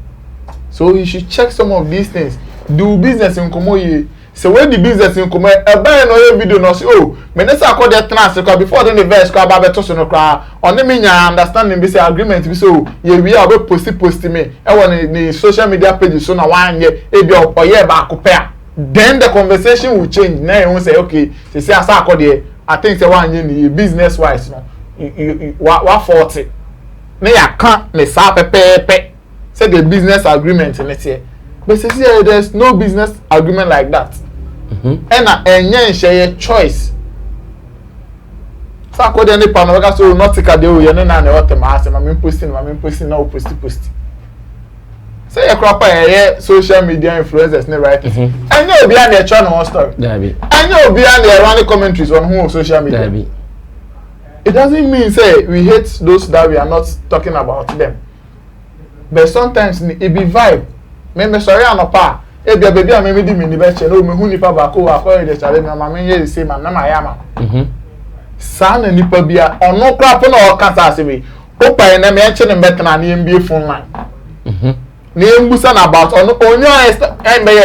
So you should check some of these things. Do business in komoye. So when the business in komo e buy no video no say oh me dey Sarkodie transfer before then the verse ka ba beto so no kra oni me nya understanding be say agreement be so ye wi a be post me e won ni social media page so na wan ye e bi oye ba akopea. Then the conversation will change. Now you won't say okay say Sarkodie I think say wan ye ni business wise no what 40 na ya kan me sa pepepe say the business agreement in it here but say there's no business agreement like that and enye share choice Sarkodie ni pa no ka so Nautyca de o ye na na what ma say ma me posting na o post say your crop social media influencers ne right enye obi an e try no story enye obi an e run commentaries on who social media. It doesn't mean say we hate those that we are not talking about them. But sometimes it be vibe. Me sorry anopa. E bia baby a me di me ni be che no me hu nipa ba ko wa ko dey chale me ma me ye say man na ma ya ma. Sa na nipa bia ono kra po na o kasa ase me. O pa na me che ne betena na MBA phone line. Na embusa na about ono onyo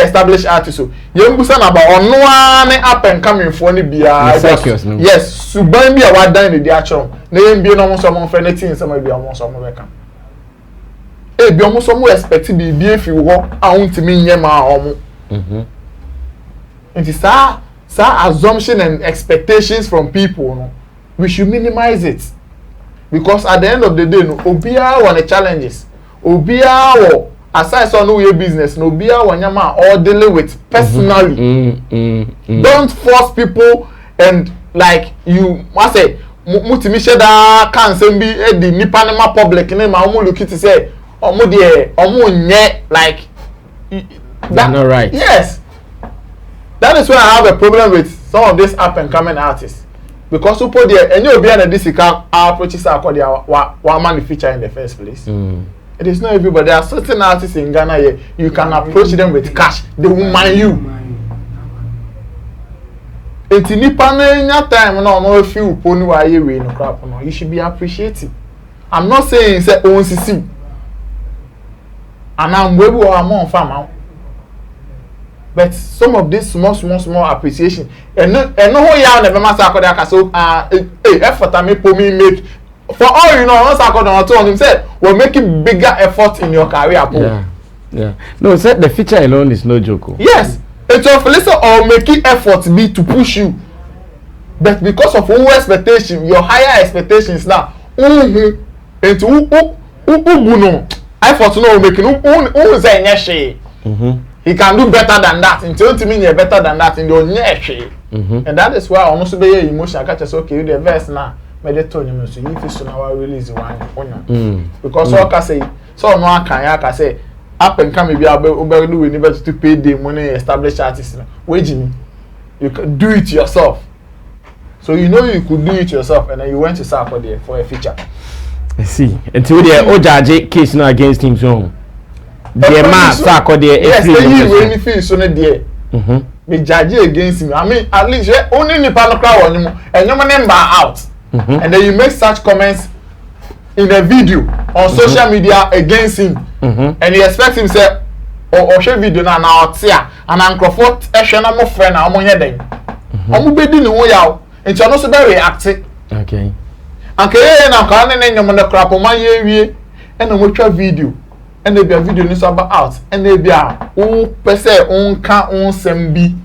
established artist so. Ye embusa na about ono ane up and coming for ni bia. Yes, suban bia wa dan ni dia chom. Na MBA no mo so mo friend tin some bia mo so mo beka. E bia mo so mo expect bi efi wo a untimi nye ma omo. It is assumption and expectations from people no. We should minimize it. Because at the end of the day no obia want the challenges. Obia wo aside so no business no obia wanyama or dealing with personally. Don't force people and like you must say mutimi sheda kan say bi e di nipa na public na ma omo look it say omo de omo nye like that's not right. Yes. That is why I have a problem with some of these up and coming artists. Because people there and you obia na this can approach Sarkodie wa manufacture in the first place. It is not everybody. There are certain artists in Ghana here. You can approach them with cash. They will mind you. It's nipa na time no feel pony wa ye we no crap no. You should be appreciative. I'm not saying say own sisi. And I'm webu or among farm. but some of this small appreciation and no who ya na be ma Sarkodie aka so effort am make for all you know once Sarkodie on told him said we're making bigger effort in your career. Yeah. No, said the feature alone is no joke. Yes, it's of listen or making effort be to push you, but because of your expectation, your higher expectations now, into effort no making he can do better than that. Until to mean you're better than that in your and that is why almost be emotional catch us okay the verse now. Meditonium so you fish now release one because all can say so no can say up and come be able do university to pay the money establish artists waging you can do it yourself, so you know you could do it yourself and then you went to Sarkodie for a feature. I see. Until the Ojaje case now against him so the man Sarkodie yes you really feel so there me judge against him. I mean at least only the panel crowd on and your name out. And then you make such comments in a video on social media against him, and you expect him say, or share video na out here, and uncrophone na mo friend na mo yeden. Omo be di ni wo yaw, and you no so be react. Okay. And ke na ka na nyom na crap man ye wie, and mo twa video, and the video ni so about out, and they be o pese on ka on sembi.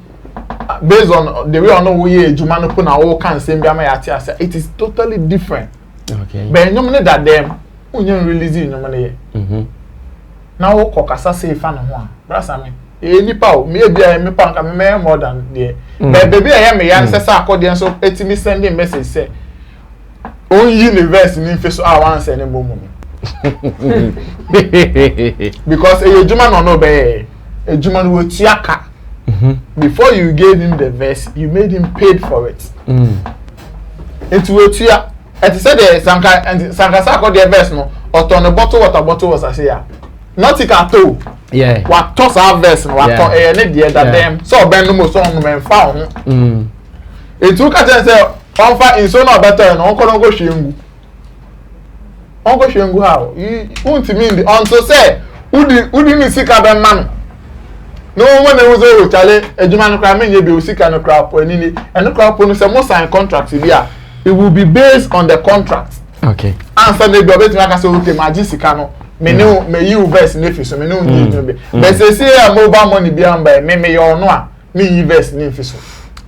Based on the way I know we Juma no put na all can same be it is totally different. Okay. But you know that them unyo release you know now wo kokasa say fa no ho a brasa me nipa o me bia me pa nka me more than there. But baby I me yan say Sarkodie so etimi sending message say on universe ni face so I wan send mo because e Juma no be e Juma no tiaka. Before you gave him the verse, you made him paid for it. Into a tear, and he said the Sanka Sarkodie verse no, or turn a water bottle was I say Nautyca too. Yeah. What toss our verse no, what to that them so ben no song men found. It took a chance say on fire in so no better no go shengu. Uncle shengu how? You won't mean the answer say who didn't seek a man. No one was over chale ejuma no kra me nye be osika no kra po anini and no kra po no say mo sign contract here it will be based on the contract. Okay. Answer the be obeti aka say okay maji sika no me no me you verse ne fi so me no need no be but say mobile money be am by me you no a me you verse ne fi so.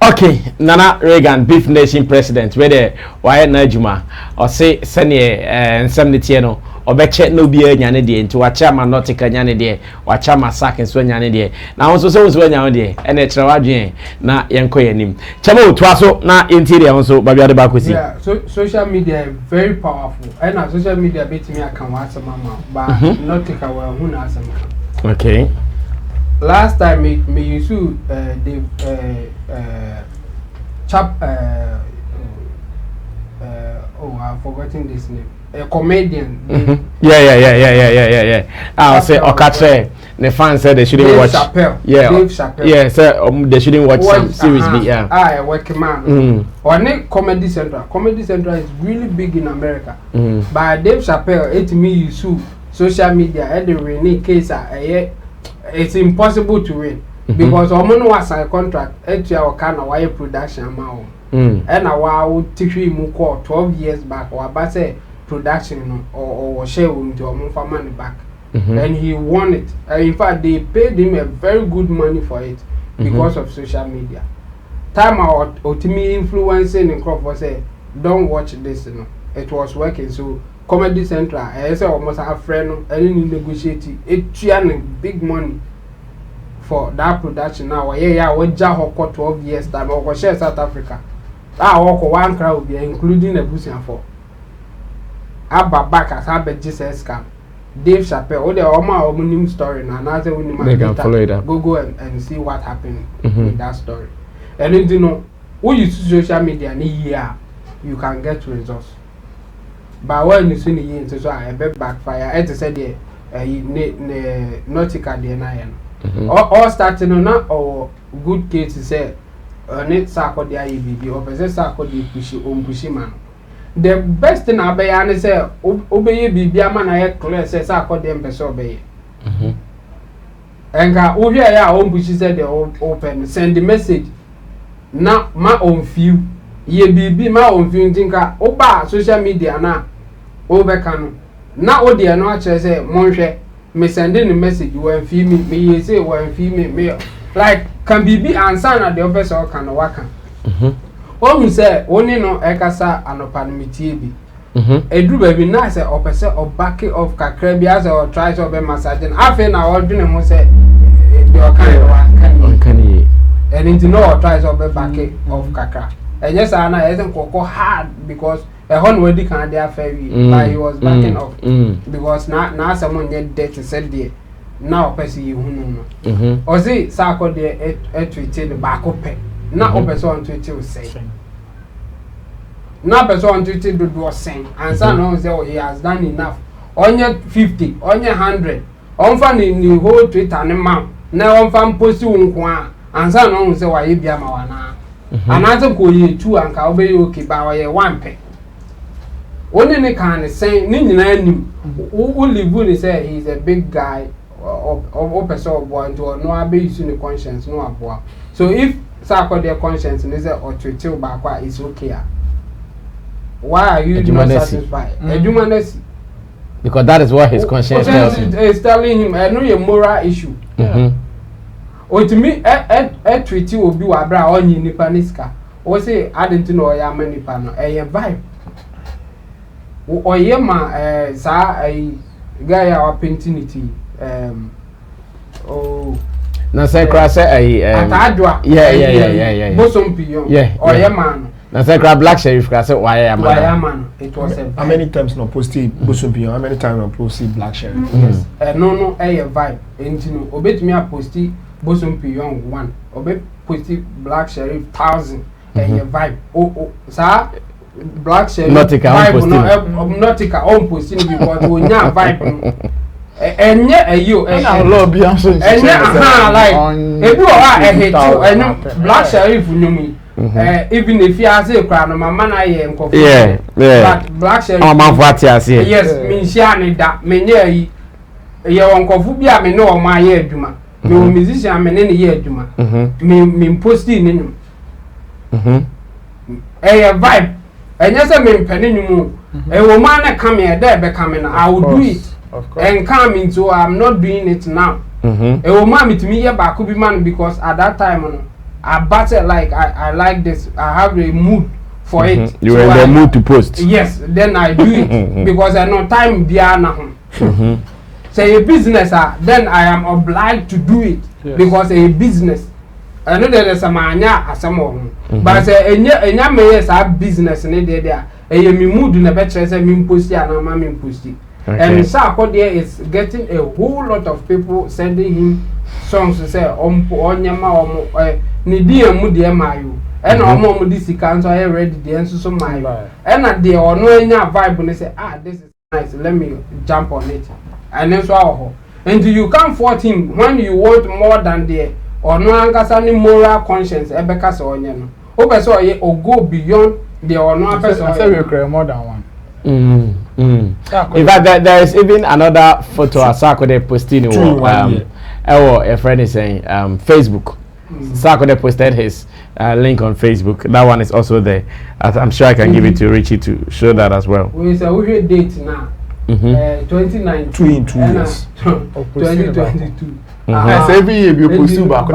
Okay, Nana Reagan, Beef Nation president, where why na Juma or say send and no or betche no be nyane de into watch ma Nautyca nyane de watch ma sack and so nyane de na also so nyane de and e trawadwen na yenko yanim chama otwaso na interior also babia de bakosi. Yeah, so social media is very powerful and social media betimi akan wa asama but Nautyca wa hu na asama. Okay. Last time me used to the chap I've forgotten this name. A comedian. Yeah. I'll say Okache. The fans said they shouldn't Dave watch. Chappelle. Yeah. Dave Chappelle. Yeah, so they shouldn't watch some series. Yeah. Work man. Or Comedy Central. Comedy Central is really big in America. But Dave Chappelle, it me you sue social media. At the Renee case, it's impossible to win because Omono was a contract. It's our kind of wire production amount. And I wow teach him 12 years back or about say production or share with the money back. And he won it. In fact, they paid him a very good money for it because of social media. Time out to me influencing in crop was say, don't watch this, it was working. So Comedy Central, I say almost a friend and negotiate it big money for that production now. Yeah, we just 12 years time or share South Africa. I walk one crowd including a bushing for Abba back as Abba Jesus scam. Dave Chappelle, all the Oma story now. Now they can follow it up. Go and see what happened with that story. And then you know, when you use social media in a year, you can get results. But when you see the year, so I bet backfire. As I said, Nautyca the all starting on that or good case to say, net Sarkodie IBB or possess Sarkodie pushy man. The best thing I be say, obey be man I clear says Sarkodie and obey. enka wo hwe ya o mbushi said the open send the message na ma on view ye bibi ma on view ntinka wo ba social media na wo be kanu na o de no a kire say monhwe me send the message one feel me ye say one feel me like can bibi answer na the officer kan waka o say oni no ekasa anopa no metie bi edru baby na say opese obake of kakra bi as o try to be massaging afi na o dwene mo say the kan ye and into no try to be back of kakra and yes na isn't hard because a hon wedi kan dey affair but he was backing off because na someone get debt said there now opese ye hunu no o say Sarkodie e tweeted the back up na opese on tweet will say na person on Twitter do saying and so no say he has done enough onye 50 onye 100 on fa ni whole Twitter ne ma na on fa post wonko a and so no say why bia ma wana anate ko ye 2 anka obe okay ba why 1 pe oni ne kan say ni nyina anim o live ni say he is a big guy or person of boy to no abe use ni conscience no aboa so if Sarkodie conscience is or Twitter ba kwa is okay. Why are you not satisfied? Because that is what his conscience tells him. It's telling him, I know your moral issue. Or to me, a treaty will be a bra on you, Nipaniska. Or say, I didn't know I am a Nipano, a vibe. Or yema, sir, a guy our pentinity. Oh, no, say, cross a yeah. Bosom pion, yeah, or yema. Na say grab black sheriff ka say why am man it was a how many times no posted Bosompion how many times no posted black sheriff yes no a vibe entino obetimi a posti Bosompion 1 obe posti black sheriff 1000 a vibe oh sir black sheriff Nautyca on posting because we nya vibe enye ayo lobby am so enye like ebi o ha hate black sheriff nyumi even if you are say cry no mama na ye nkofo but black sheriff oh man for atiase yes me nsia ne da me nya yi ye nkofo bi a me ne o ma ye adwuma me o musician me ne ye adwuma me posting ne nyum vibe enya say me mpane nyum wo man na come here there be come na I will do it and come into I'm not doing it now wo man me to me ye ba ko bi man because at that time no I battle like I like this. I have a mood for it. You were in the mood to post. Yes, then I do it because I know time biana. Say a business, then I am obliged to do it because a business. I know there is a mania as some but say enya me yes a business ne there. Me mood na better say me post ya na ma me post it. And Sarkodie is getting a whole lot of people sending him songs to say onyama ni die mu de mayo e na omo di sika so I ready the enso so mayo e na de ono enya vibe ne say this is nice let me jump on it and then so aho and you can't fault him when you want more than the ono ankasa ni moral conscience e be ka se onye no o be so ye o go beyond the ono person I say we create more than one. In fact, there is even another photo of Sarkodie posting a friend is saying Facebook. Sarkodie posted his link on Facebook. That one is also there. I'm sure I can give it to Richie to show that as well. We say we date now. 2019. 2 in 2 years. 2022. Every year you post two back.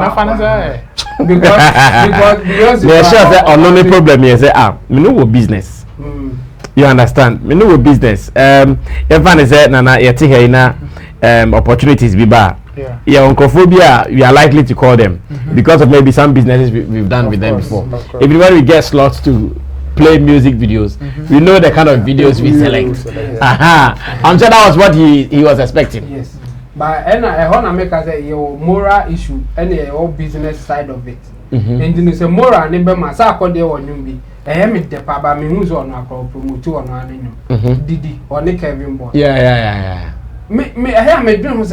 Because there's sure say only problem here say me know what business. You understand? Me know what business. Everyone say nana yeti here na opportunities be bad. Yeah, oncophobia, we are likely to call them because of maybe some businesses we've done with them before. Everybody we get slots to play music videos, we know the kind of videos we select. I'm sure that was what he was expecting. Yes, but I want to make us say your moral issue and your business side of it. And then it's a moral neighbor, my Sarkodie or Numbi. I am it the papa, me who's on a promote on one Didi or Nick Kevin Boy. Yeah. Me, I hear my dream was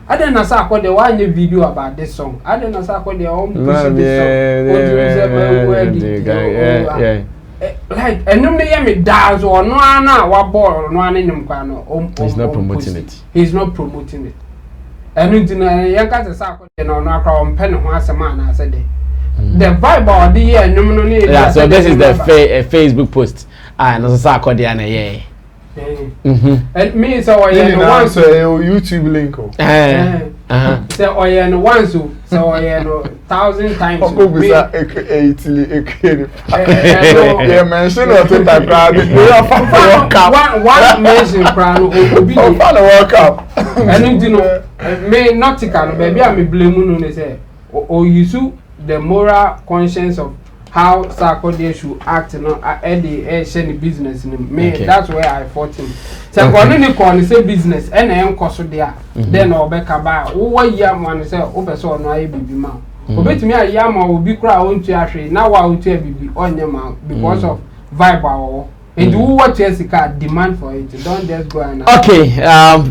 I didn't know Sarkodie one video about this song. I didn't know Sarkodie own pushing this song. Like, and no me dance or no one what ball or no one in him. He's not promoting it. He's not promoting it. And you know, you got a Sarkodie no no pen ho asema na say the vibe of the year nominally. Yeah, so this is the Facebook post. Ah, no Sarkodie na yeah. And me so I want to YouTube link. So I once so I 1,000 times. Yeah, mention or to that crowd. One mention crowd will be World Cup. And you know, me Nautyca, baby, I'm blaming you. Say, or you sue the moral conscience of how Sarkodie should act, at the business. Me, that's where I fought him. So when you call say business, and I am cost there, then I'll be about what yam one say, over so no I be man. But me, a yam will be crowd to actually now I will tell you on your mouth because of vibe. And do what Jessica demand for it. Don't just go and. Okay,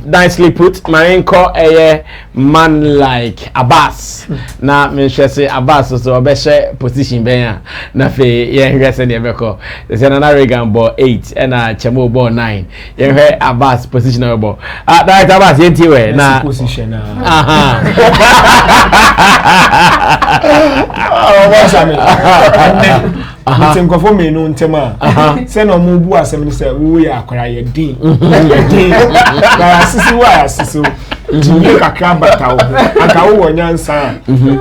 nicely put. My anchor a man like Abbas. Now, me say Abbas so obeshe position ben na fe ye hwe se ne beko. Say na Regan ball 8 and Chemo ball 9. Ye hwe Abbas position ball. That Abbas yenti we na position na. Aha. Meeting go for me no ntema. Say no mu bu asem ni say we akwara ye din. Ba sisi wa sisi. Jiye kakra batawo. Akawo wonyansa.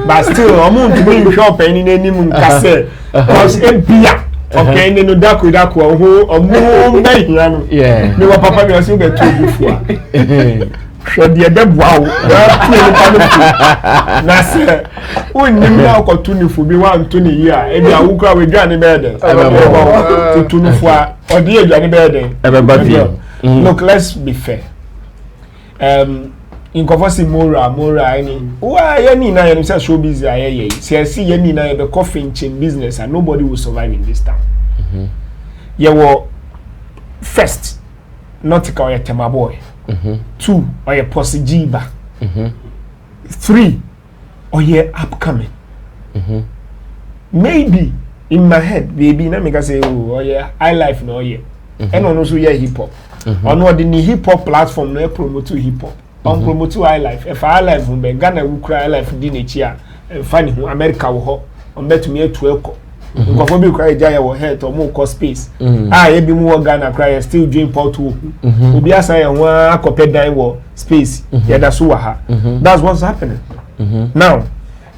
But still omo ntumi nhwe opani nanim nkase. Cause ebia. Okay, ni no dako ho omo mbehia no. Yeah. Me wa papa me osi be to bufua. Shodi ebe bua o. Na se onyim na opportunity bi wa ntoni yi a e bia wo kra we dwane be de. Tutunufu a odi e dwane be de. Look, let's be fair. In conversing mora any why any na you say show busy aye see any na you be coffee chain business and nobody will survive in this town. You were first Nautyca or Tema boy. 2 or your Posijiba. 3 or your upcoming. Maybe in my head, baby, na make say oh yeah, I life no yeah. And also yeah hip hop. On what the hip hop platform no promote hip hop. On promote high life. If high life we Ghana we cry life din echia. Funny who America wo ho. On bet me to eko. Nkofo bi cry jaya wo head or more cost space. E bi mu Ghana cry still dream port wo. Obi asa ye ho akopɛ dan wo space. Yeah that's so ha. That's what's happening. Now,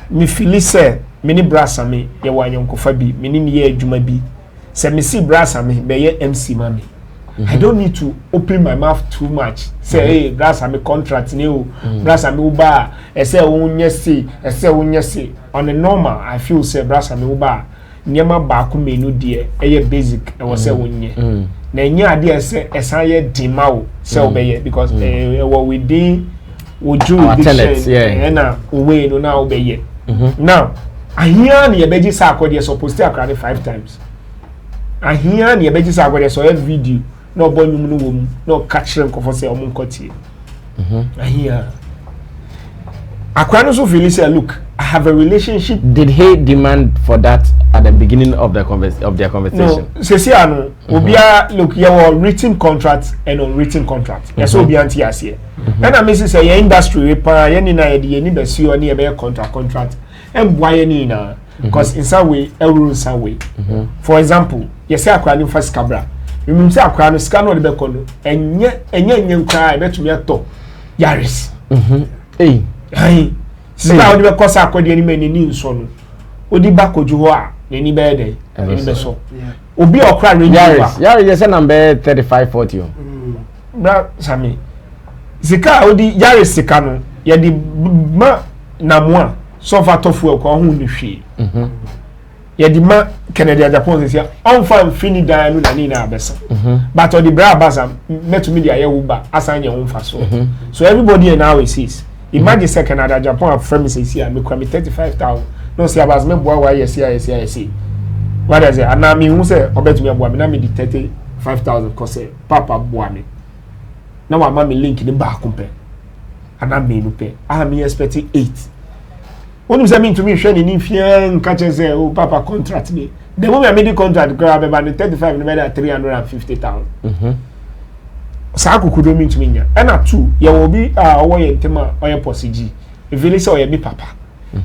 me feel say mini brasa me ye wa nyonkofa bi, mini me ye adwuma bi. Se me see brasa me be ye MC mami. I don't need to open my mouth too much. Say, hey, brasa me contract new, brasa me uba, say unye say. On the normal, I feel say brasa me uba. Nyama baku menu die, basic, I was say unye. Na nye ade say esaye dimao, say obeye because what we did we do na we no na obeye. Now, ahia na ye beji Sarkodie supposed to akra 5 times. Ahia na ye beji Sarkodie so every video. No boy no woman, no catch them for say omun kotie. Ahia. Akwano so feel say look, I have a relationship. Did he demand for that at the beginning of their conversation? No, say ano obia look your written contract and unwritten contract. Yes obi anti here. And I miss say your industry repair ye ni na ye de ni be see oni e be contract. And why ni na because in some way in some way. For example, you say akwano first cabra. You say akwano scan no de be kono enye nkra e betumi ato Yaris. Hey. Sika odi be kosa Sarkodie ni mani ni nso no. Odi ba koju ho a ni be de. Ni be so. Obi okra Yaris. Yaris say number 3540. Bra Sammy. Sika odi Yaris sika no ye di ma na mo a so fa tofu e ko ho ni hwe. Ye di ma Canada Japan say on fa fini dan no na ni na abesa. But odi bra abasa metu media ye wo ba asanye wo fa so. So everybody now sees. Imagine say Canada Japan have premises here me kwa me 35,000. No say abas me boa wa yes. What does it? And na me who say obetumi boa me na me di 35,000 cause papa boa me. Na wa ma me link ni ba kompe. Ana me no pe. I am expecting 8. When you say me to me hwe ni fian ka che say oh papa contract me. The moment I made the contract grab about 35 no better 350,000. sa kokodo mi ntumi nya ena two ye wo bi owo ye ntema oye posiji evili se oye bi papa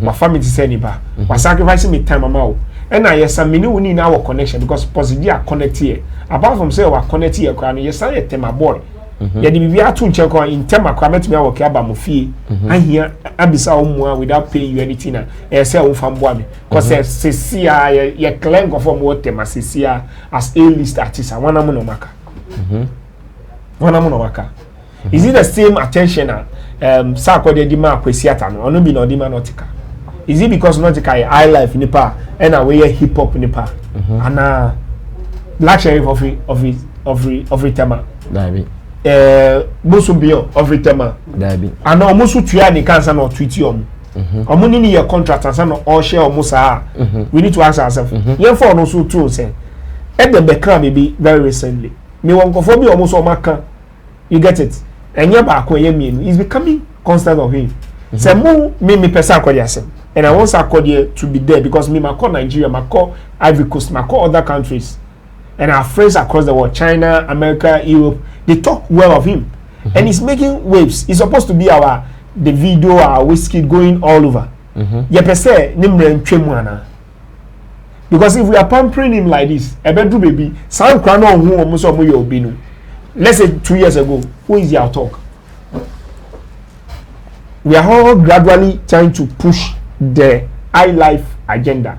wa family say ni ba wa sacrifice me time ama wo ena ye sa mini woni na our connection because posiji are connect here apart from say we connect here kwa no ye sa ye tema boy ye di bibia atu nche kwa in tema kwa metumi awo ke aba mo fie ahia abisa wo mu without paying you anything na e say wo fam boa me because sesia ye clenk of mo tema sesia as a list artist wana mo no maka is it the same attention Sarkodie di ma Shatta no ono bi no di ma Nautyca is it because Nautyca is high life nipa and we hip hop nipa and black sheriff of tema dabi boso bio of tema dabi and almost tuya ni kansa no tweet omo omo ni your contract and no all share omo sa we need to ask ourselves yen for no so too say e the background maybe very recently me won ko bi omo so maka you get it enye ba ko ye mi is becoming constant of him say me person Sarkodie asem and I want Sarkodie to be there because me ma call Nigeria ma call Ivory Coast ma call other countries and our friends across the world China America Europe they talk well of him and he's making waves. He's supposed to be the video our whiskey going all over ye per se nimre ntwemu ana because if we are pampering him like this ebedu baby sound kra no hu omo so mo ye obi no let's say 2 years ago who is your talk we are all gradually trying to push the high life agenda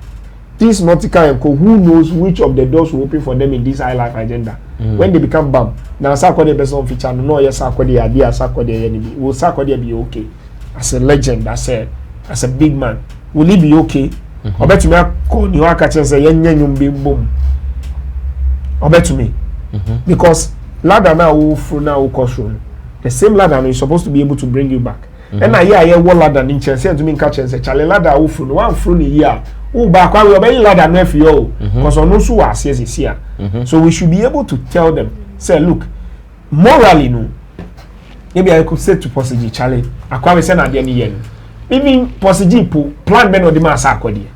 this Nautyca and co who knows which of the doors will open for them in this high life agenda when they become bam now Sarkodie person feature no yes Sarkodie idea Sarkodie enemy will Sarkodie be okay as a legend as a big man will he be okay I bet me call you catch say yen be boom I bet me because ladder now will through now caution the same ladder is supposed to be able to bring you back and I hear one ladder in chance to me catch and say chale ladder will through one through the year oh back we obey ladder no for you because on no so as is here so we should be able to tell them say look morally no maybe I could say to Posiji chale akwa we say na dey yen even Posiji plan ben or the man Sarkodie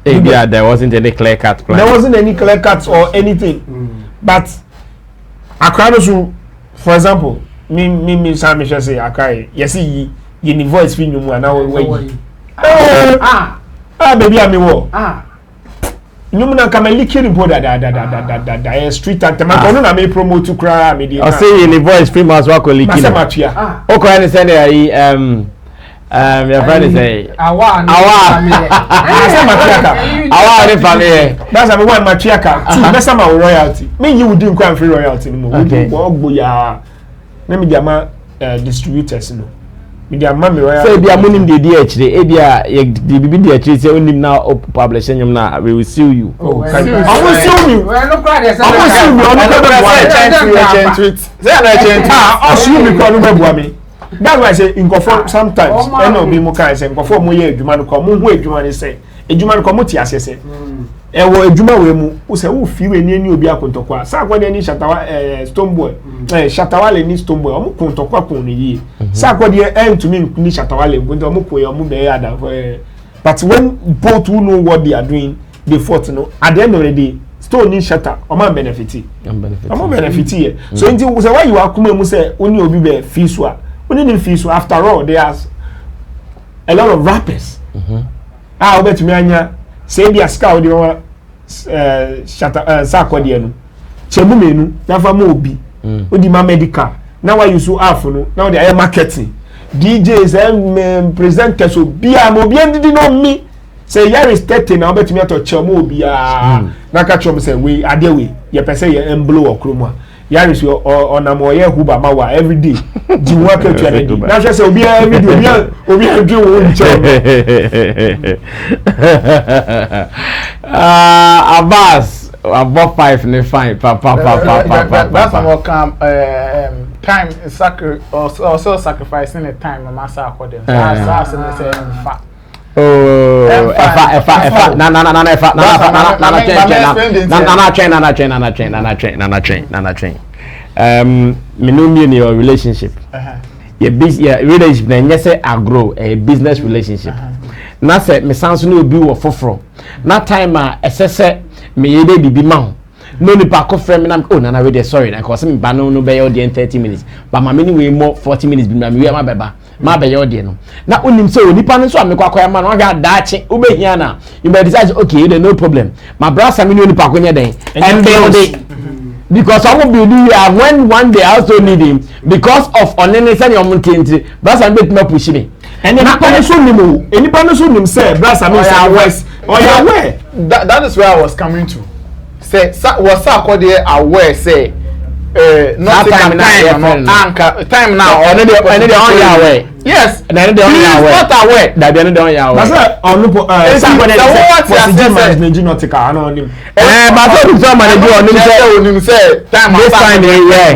there wasn't any clear cut plan there wasn't any clear cuts or anything but akwa so for example me Sammy say akai yes yi ni voice fi nyumu ana we baby ami wo nyumu na kama likiri po da street anthem ko no na me promote kra me dey I say ni voice famous wa ko likiri o ko any send your friend say awa ni family that's a one matriaka two best ma royalty me you would do free royalty no mo ogbo ya na me dia distributors no me dia ma me royalty say bia monim de dey actually e bia the bibi dey actually say onim na publishing him na we will sue you I will sue you we no cry dey say I will sue you on the sue me ko no bua me that's why I say inkofo sometimes and no be mo kan say inkofo mo ye adwuma no ko mo hu adwuma ni say adwuma no ko mo ti asese e wo adwuma we mu wo say wo fi we ni obi akontokwa Sarkodie ni Shatta Stoneboy Shatta Wale ni Stoneboy omo kontokwa kon ni yi Sarkodie to me ni Shatta Wale ngonto omo ko omo be ya da but when both who know what they are doing they fought no at the end of the day Stone ni Shatta omo benefit here so inti say why you are kuma mu say oni obi be fiswa only fees after all there's a lot of rappers bet me anya say dia ska odi Shatta Sarkodie no chemu menu na fa ma obi odi ma medical na why you so no now they are marketing DJs and presenters so bia mo bia ndidi no mi say here is 30 na bet me to chemu obi na ka chom say we ade we ye pese ye blow okromo Yaris on a moye huba mawa every day. Do work to every day. Now just say obi every day. Obi do one job. Abbas, above 5 ne fine. That's what come time also sacrificing the time of Sarkodie. That's in your relationship. Your relationship na say agro a business relationship. Na say me sans no bi wo foforo. Na time a esese me ye dey bibi ma ho. no nipa ko frame na oh na we dey sorry na cause me ba no be your dey 30 minutes but ma me we more 40 minutes bi we ma beba ma be your dey no na onim say onipa no so amekwa kwa ma no ga daache ubehia na you may decide okay no problem my brother me no nipa ko nye den and build because I will be here when one day I also need him because of unnecessary omuntinti brother me bet me push me and any so nim say brother me say west or you aware that is where I was coming to say was Sarkodie aware say not time now or no dey on your way yes and then they on your way not aware that they on your way that's on Sarkodie manage Nautyca no nim but so manage on say time this time yeah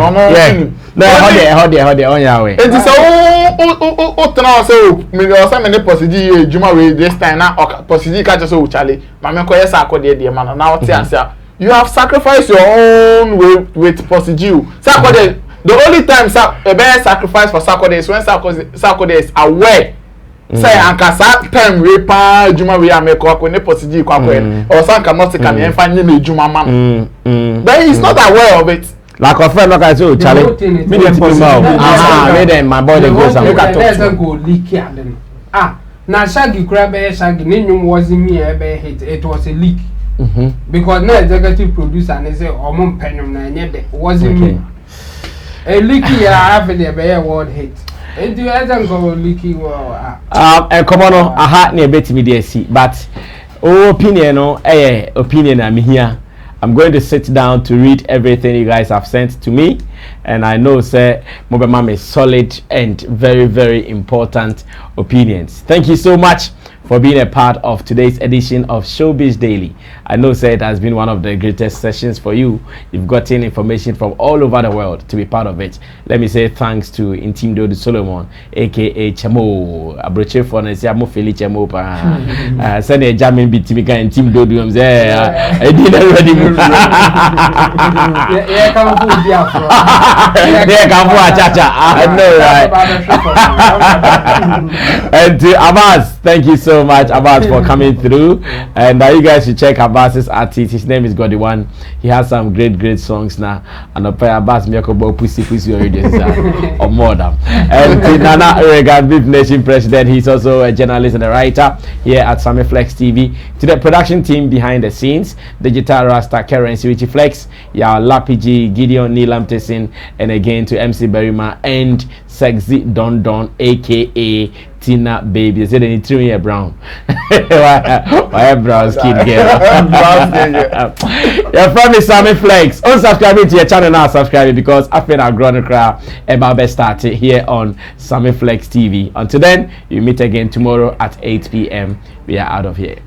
no hold on your way it is o tena say me possible ejuma we this time na possible catch so chale mama ko yes Sarkodie dey man na what say you have sacrificed your own way with possible Sarkodie the only time sacrifice for Sarkodie is when Sarkodie is aware say ankasa time we pa ejuma we make ko ne possible kwa or sanka Nautyca me enfa nye me ejuma man then he's not aware of it. Like a friend, like I said, Charlie, me dey people now. Me then my body goes and look at talk. Go leak here then. Now Shaggy crab Shaggy, name wasn't me ever hit. It was a leak. Because no executive producer and they say Omon Penum na nyede wasn't me. A leaky here have the bear word hit. And you hasn't go leaky and come on, I had near bet me there see, but opinion no, opinion I'm here. I'm going to sit down to read everything you guys have sent to me, and I know sir Mobemam is solid and very, very important opinions. Thank you so much for being a part of today's edition of Showbiz Daily. I know sir it has been one of the greatest sessions for you. You've gotten information from all over the world to be part of it. Let me say thanks to Intimdo Solomon, aka Chamo. Abroche for Nesiamo Feli Chamo pa. Send a Jamin bit to me can Intimdo do I did already. Yeah, come for Biafra. Yeah, come for Chacha. I know, right? And to Abbas, thank you so much, Abbas, for coming through. And you guys should check Abbas's artist. His name is Goddy One. He has some great songs now. And Abbas Miyakobo Pussy already or more than. And Nana Regan, Big Nation President. He's also a journalist and a writer here at Sammy Flex TV. To the production team behind the scenes, Digital Rasta, Currency, Richie Flex, Lapiji, Gideon, Neelam Tessin, and again to MC Berima and Sexy Don Don, aka Tina Baby. They said they need 3 year brown. Why brown skin girl? Your friend is Sammy Flex. Unsubscribe to your channel now, subscribe because I feel I've grown a crowd about best started here on Sammy Flex TV. Until then, you meet again tomorrow at 8 p.m. We are out of here.